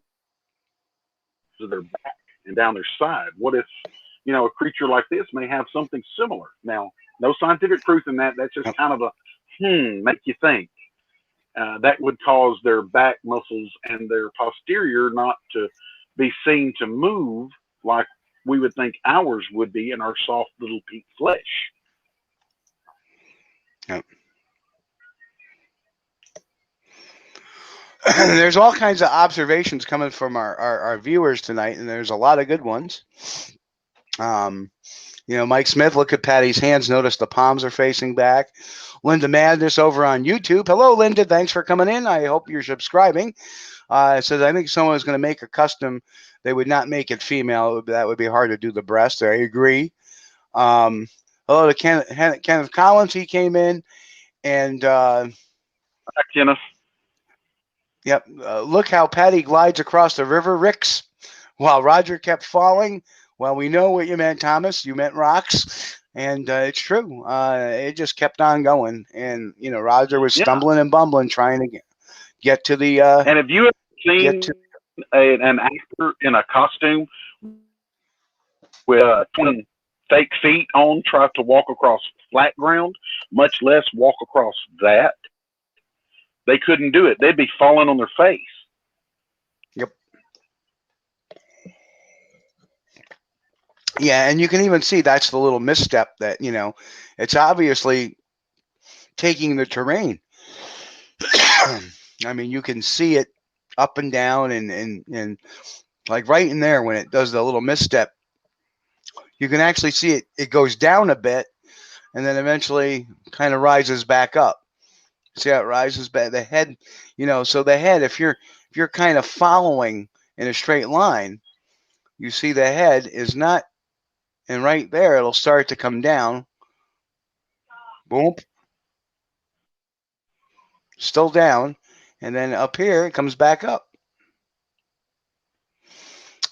S3: to their back and down their side. What if, you know, a creature like this may have something similar? Now, no scientific proof in that. That's just kind of a make you think. That would cause their back muscles and their posterior not to be seen to move like we would think ours would be in our soft little pink flesh.
S1: Yep. There's all kinds of observations coming from our viewers tonight, and there's a lot of good ones. You know, Mike Smith, look at Patty's hands. Notice the palms are facing back. Linda Madness over on YouTube. Hello, Linda. Thanks for coming in. I hope you're subscribing. It says, I think someone is going to make a custom. They would not make it female. That would be hard to do the breast. I agree. Hello to Kenneth Collins. He came in. And
S3: hi, Kenneth.
S1: Yep. Look how Patty glides across the river, Ricks, while Roger kept falling. Well, we know what you meant, Thomas. You meant rocks. And it's true. It just kept on going. And, you know, Roger was stumbling and bumbling trying to get to the...
S3: and have you ever seen an actor in a costume with 20 fake feet on try to walk across flat ground, much less walk across that? They couldn't do it. They'd be falling on their face.
S1: Yep. Yeah, and you can even see that's the little misstep that, you know, it's obviously taking the terrain. I mean, you can see it up and down and like right in there when it does the little misstep, you can actually see it. It goes down a bit and then eventually kind of rises back up. See how it rises back? The head, you know, so the head, if you're kind of following in a straight line, you see the head is not, and right there it'll start to come down. Boom. Still down, and then up here it comes back up.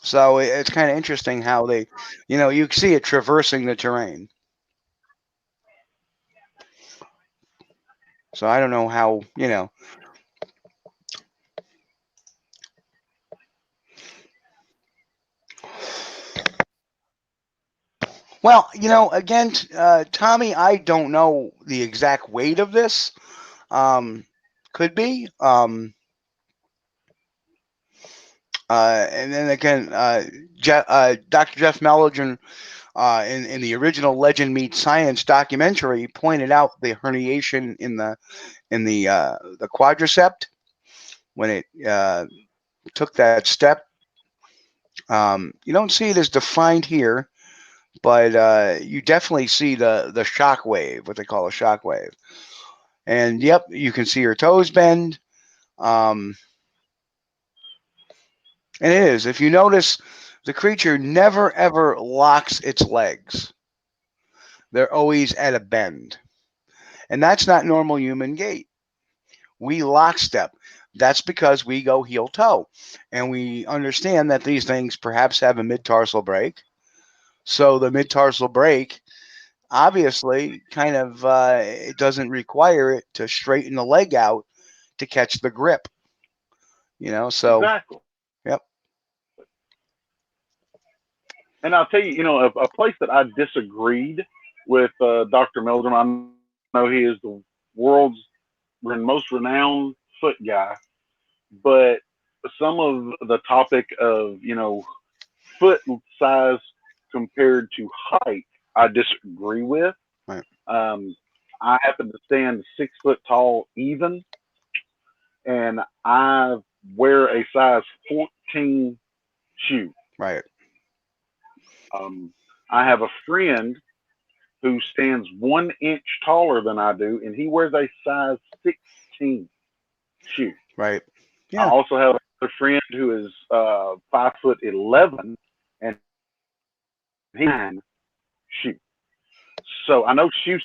S1: So it's kind of interesting how they, you know, you see it traversing the terrain. So I don't know how, you know. Well, you know, again, Tommy, I don't know the exact weight of this. Could be. And then again, Dr. Jeff Melligan, in the original Legend Meets Science documentary, pointed out the herniation in the quadriceps when it took that step. You don't see it as defined here, but you definitely see the shock wave, what they call a shock wave. And yep, you can see her toes bend. And it is. If you notice, the creature never ever locks its legs. They're always at a bend. And that's not normal human gait. We lockstep. That's because we go heel toe. And we understand that these things perhaps have a mid-tarsal break. So the mid-tarsal break, obviously, kind of, it doesn't require it to straighten the leg out to catch the grip. You know, so.
S3: Exactly.
S1: Yep.
S3: And I'll tell you, you know, a place that I disagreed with Dr. Meldrum. I know he is the world's most renowned foot guy, but some of the topic of, you know, foot size compared to height, I disagree with.
S1: Right.
S3: I happen to stand 6 foot tall even, and I wear a size 14 shoe.
S1: Right.
S3: I have a friend who stands 1 inch taller than I do, and he wears a size 16 shoe.
S1: Right. Yeah.
S3: I also have a friend who is 5'11" and he shoe. So I know shoe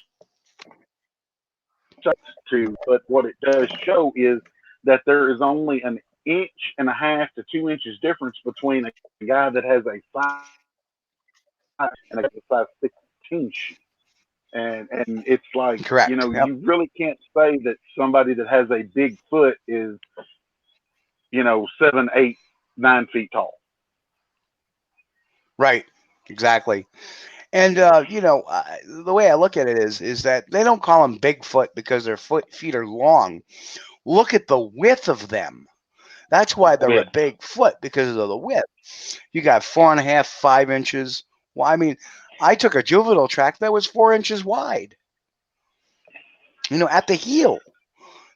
S3: too, but what it does show is that there is only an 1.5 to 2 inches difference between a guy that has a size and a size 16 shoe. And it's like,
S1: correct.
S3: You know,
S1: yep.
S3: You really can't say that somebody that has a big foot is, you know, 7, 8, 9 feet tall.
S1: Right. Exactly. And you know, the way I look at it is that they don't call them Bigfoot because their feet are long. Look at the width of them. That's why they're a big foot, because of the width. You got 4.5, 5 inches. Well, I mean, I took a juvenile track that was 4 inches wide. You know, at the heel.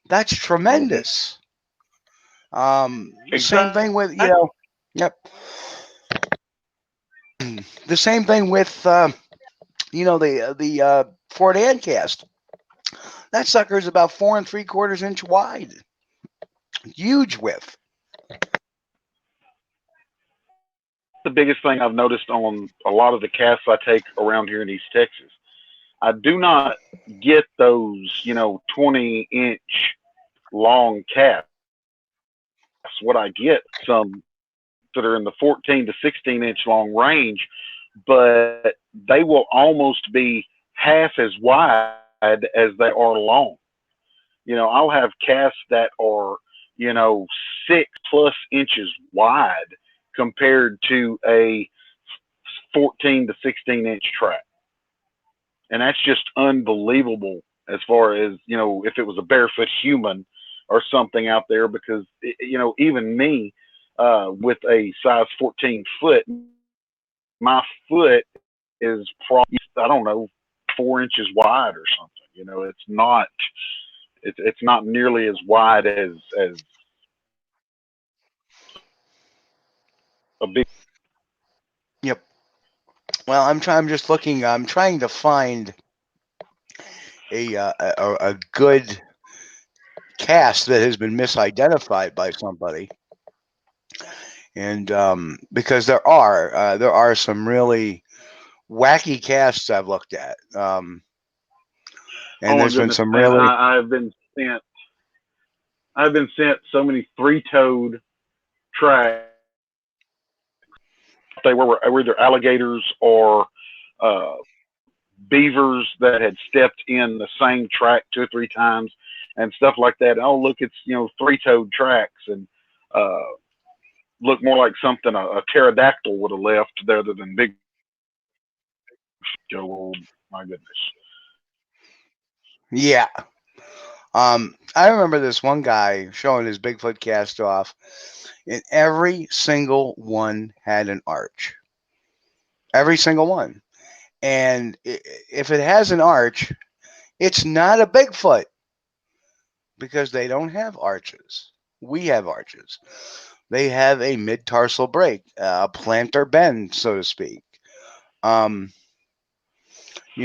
S1: That's tremendous.
S3: Exactly.
S1: Same thing with, you know, yep. The same thing with, you know, the Ford Ancast. That sucker is about 4 3/4 inch wide. Huge width.
S3: The biggest thing I've noticed on a lot of the casts I take around here in East Texas, I do not get those, you know, 20-inch long casts. What I get, some that are in the 14 to 16-inch long range, but they will almost be half as wide as they are long. You know, I'll have casts that are, you know, 6+ inches wide compared to a 14 to 16-inch track. And that's just unbelievable as far as, you know, if it was a barefoot human or something out there, because, you know, even me with a size 14 foot, my foot is probably, I don't know, 4 inches wide or something. You know, it's not, It's not nearly as wide as a big.
S1: Yep. Well, I'm just looking. I'm trying to find a good cast that has been misidentified by somebody, and because there are some really wacky casts I've looked at, and there's been some really.
S3: I've been sent so many three-toed tracks. They were either alligators or beavers that had stepped in the same track 2 or 3 times and stuff like that. Oh, look, it's, you know, three-toed tracks, and look more like something a pterodactyl would have left rather than big. Oh my goodness.
S1: Yeah. I remember this one guy showing his Bigfoot cast off, and every single one had an arch. Every single one. And if it has an arch, it's not a Bigfoot, because they don't have arches. We have arches. They have a mid-tarsal break, a plantar bend, so to speak. You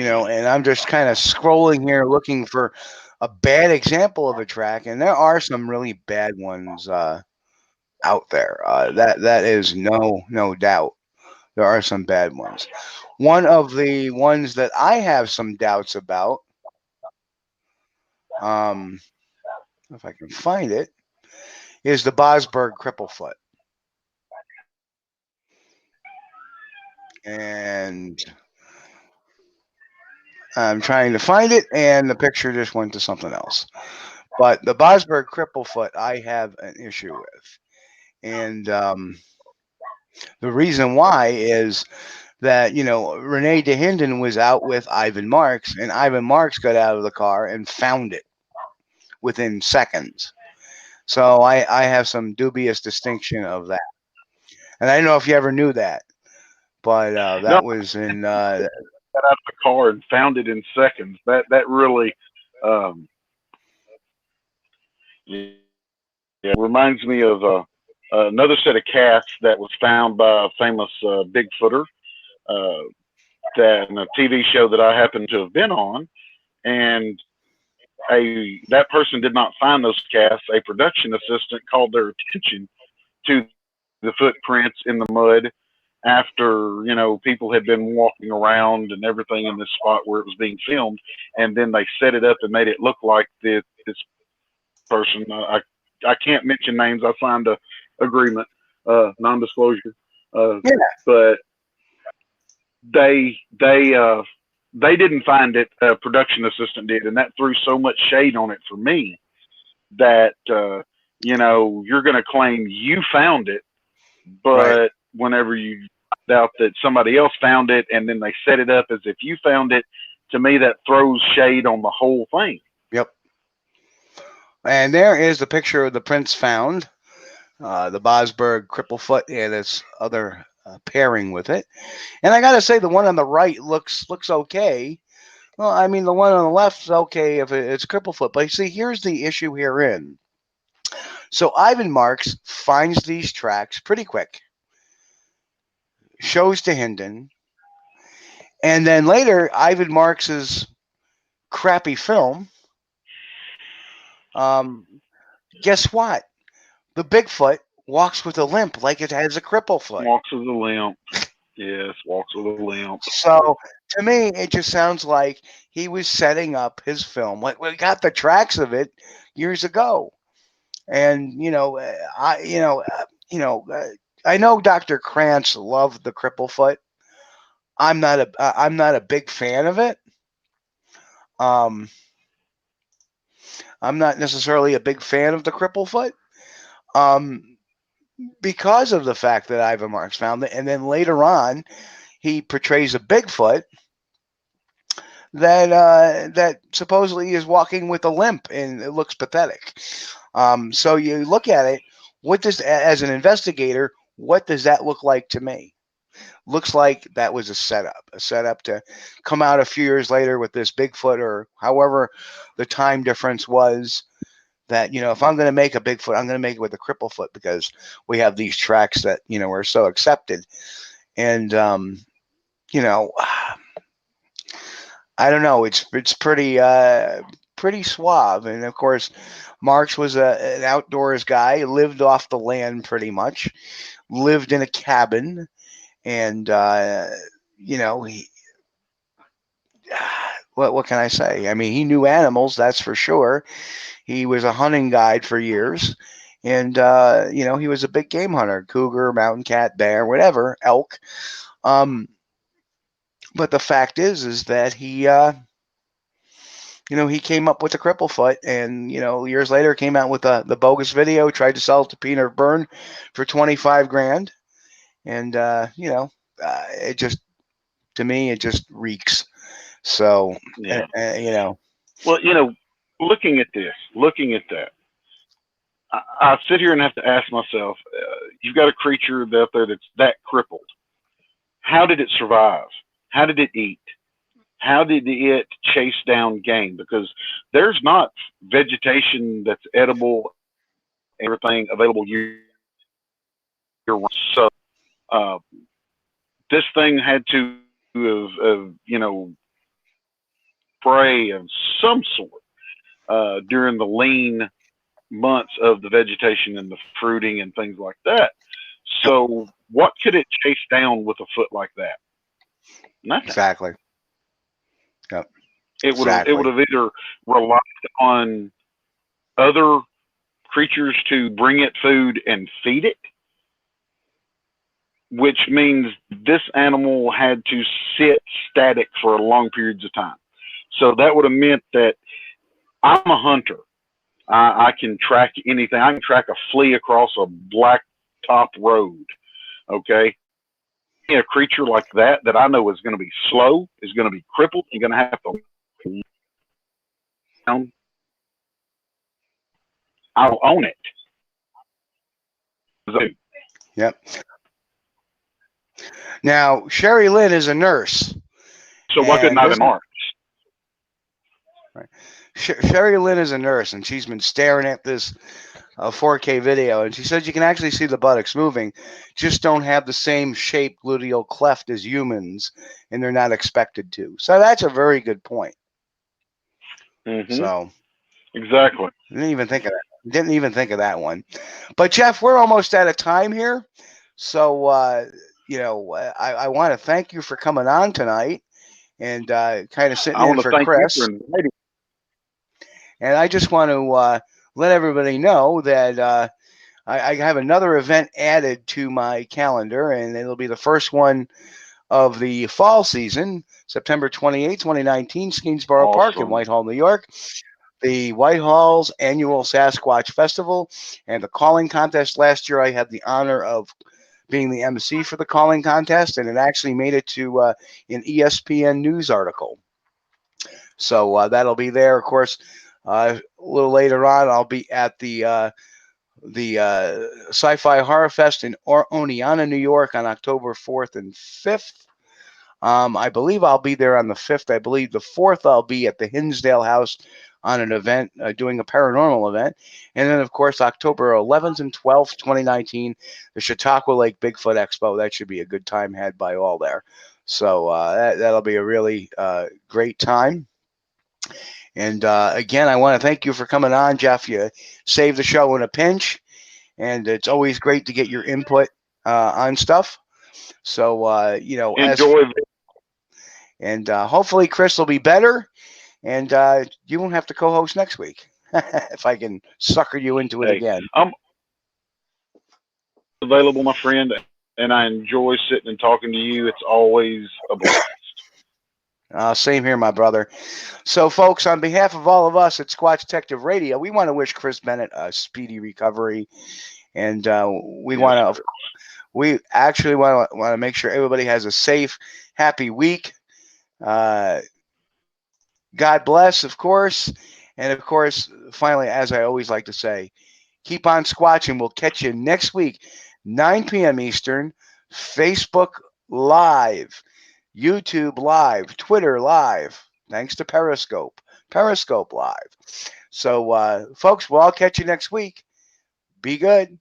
S1: know, and I'm just kind of scrolling here looking for a bad example of a track, and there are some really bad ones out there. That is no doubt. There are some bad ones. One of the ones that I have some doubts about, if I can find it, is the Bosberg Cripplefoot. And I'm trying to find it, and the picture just went to something else. But the Bosberg Cripplefoot, I have an issue with. And the reason why is that, you know, Renee DeHinden was out with Ivan Marks, and Ivan Marks got out of the car and found it within seconds. So I have some dubious distinction of that. And I don't know if you ever knew that, but that was in...
S3: got out of the car and found it in seconds. That really... yeah, reminds me of another set of casts that was found by a famous Bigfooter that in a TV show that I happened to have been on, and that person did not find those casts. A production assistant called their attention to the footprints in the mud after, you know, people had been walking around and everything in this spot where it was being filmed, and then they set it up and made it look like this person. I can't mention names. I signed a agreement, non-disclosure. But they didn't find it. A production assistant did, and that threw so much shade on it for me that you know, you're going to claim you found it, but whenever you find out that somebody else found it and then they set it up as if you found it, to me that throws shade on the whole thing.
S1: Yep. And there is the picture of the prints found, the Bosberg Cripplefoot and its other pairing with it. And I got to say, the one on the right looks okay. Well, I mean, the one on the left is okay if it's Cripplefoot. But you see, here's the issue herein. So Ivan Marks finds these tracks pretty quick, shows to Hinden, and then later Ivan Marks's crappy film. Guess what? The Bigfoot walks with a limp, like it has a cripple foot.
S3: Walks with a limp. Yes, walks with a limp.
S1: So to me, it just sounds like he was setting up his film. Like, we got the tracks of it years ago, and you know, I know Dr. Krantz loved the cripple foot. I'm not a big fan of it. I'm not necessarily a big fan of the cripple foot, because of the fact that Ivan Marks found it, and then later on, he portrays a Bigfoot that supposedly is walking with a limp, and it looks pathetic. So you look at it. What does, as an investigator, what does that look like to me? looks like that was a setup to come out a few years later with this Bigfoot, or however the time difference was, that, you know, if I'm going to make a Bigfoot, I'm going to make it with a cripple foot, because we have these tracks that, you know, are so accepted. And, you know, I don't know. It's pretty suave. And of course, Marks was an outdoors guy, lived off the land pretty much, lived in a cabin, and you know, what can I say? I mean, he knew animals, that's for sure. He was a hunting guide for years, and you know, he was a big game hunter: cougar, mountain cat, bear, whatever, elk. But the fact is that he, you know, he came up with the cripple foot, and, you know, years later came out with the bogus video, tried to sell it to Peter Byrne for 25 grand. And, you know, it just, to me, it just reeks. So,
S3: Yeah.
S1: you know.
S3: Well, you know, looking at that, I sit here and have to ask myself, you've got a creature out there that's that crippled. How did it survive? How did it eat? How did it chase down game? Because there's not vegetation that's edible, everything available year-round. So this thing had to have, you know, prey of some sort during the lean months of the vegetation and the fruiting and things like that. So what could it chase down with a foot like that? Nothing.
S1: Exactly. Yep.
S3: It would have either relied on other creatures to bring it food and feed it, which means this animal had to sit static for long periods of time. So that would have meant that I'm a hunter. I can track anything. I can track a flea across a blacktop road. Okay. A creature like that I know is going to be slow, is going to be crippled, and going to have to down. I'll own it.
S1: Yep. Now, Sherry Lynn is a nurse.
S3: So why couldn't I have Marks?
S1: Right. Sherry Lynn is a nurse, and she's been staring at this 4K video, and she said you can actually see the buttocks moving, just don't have the same shape gluteal cleft as humans, and they're not expected to. So that's a very good point.
S3: Mm-hmm.
S1: So
S3: exactly.
S1: Didn't even think of that one. But Jeff, we're almost out of time here, so you know, I want to thank you for coming on tonight and kind of sitting in for Chris. And I just want to let everybody know that I have another event added to my calendar, and it'll be the first one of the fall season, September 28, 2019, Skeensboro Park in Whitehall, New York. The Whitehall's annual Sasquatch Festival and the calling contest. Last year, I had the honor of being the MC for the calling contest, and it actually made it to an ESPN news article. So that'll be there. Of course, a little later on, I'll be at the Sci-Fi Horror Fest in Oneonta, New York on October 4th and 5th. I believe I'll be there on the 5th. I believe the 4th I'll be at the Hinsdale House on an event, doing a paranormal event. And then, of course, October 11th and 12th, 2019, the Chautauqua Lake Bigfoot Expo. That should be a good time had by all there. So that'll be a really great time. And again, I want to thank you for coming on, Jeff. You saved the show in a pinch, and it's always great to get your input on stuff. So, you know,
S3: enjoy it.
S1: And hopefully Chris will be better, and you won't have to co-host next week if I can sucker you into it again.
S3: I'm available, my friend, and I enjoy sitting and talking to you. It's always a blast.
S1: Same here, my brother. So, folks, on behalf of all of us at Squatch Detective Radio, we want to wish Chris Bennett a speedy recovery, and we actually want to make sure everybody has a safe, happy week. God bless, of course, and of course, finally, as I always like to say, keep on squatching. We'll catch you next week, 9 p.m. Eastern, Facebook Live, YouTube Live, Twitter Live, thanks to Periscope Live. So, folks, we'll all catch you next week. Be good.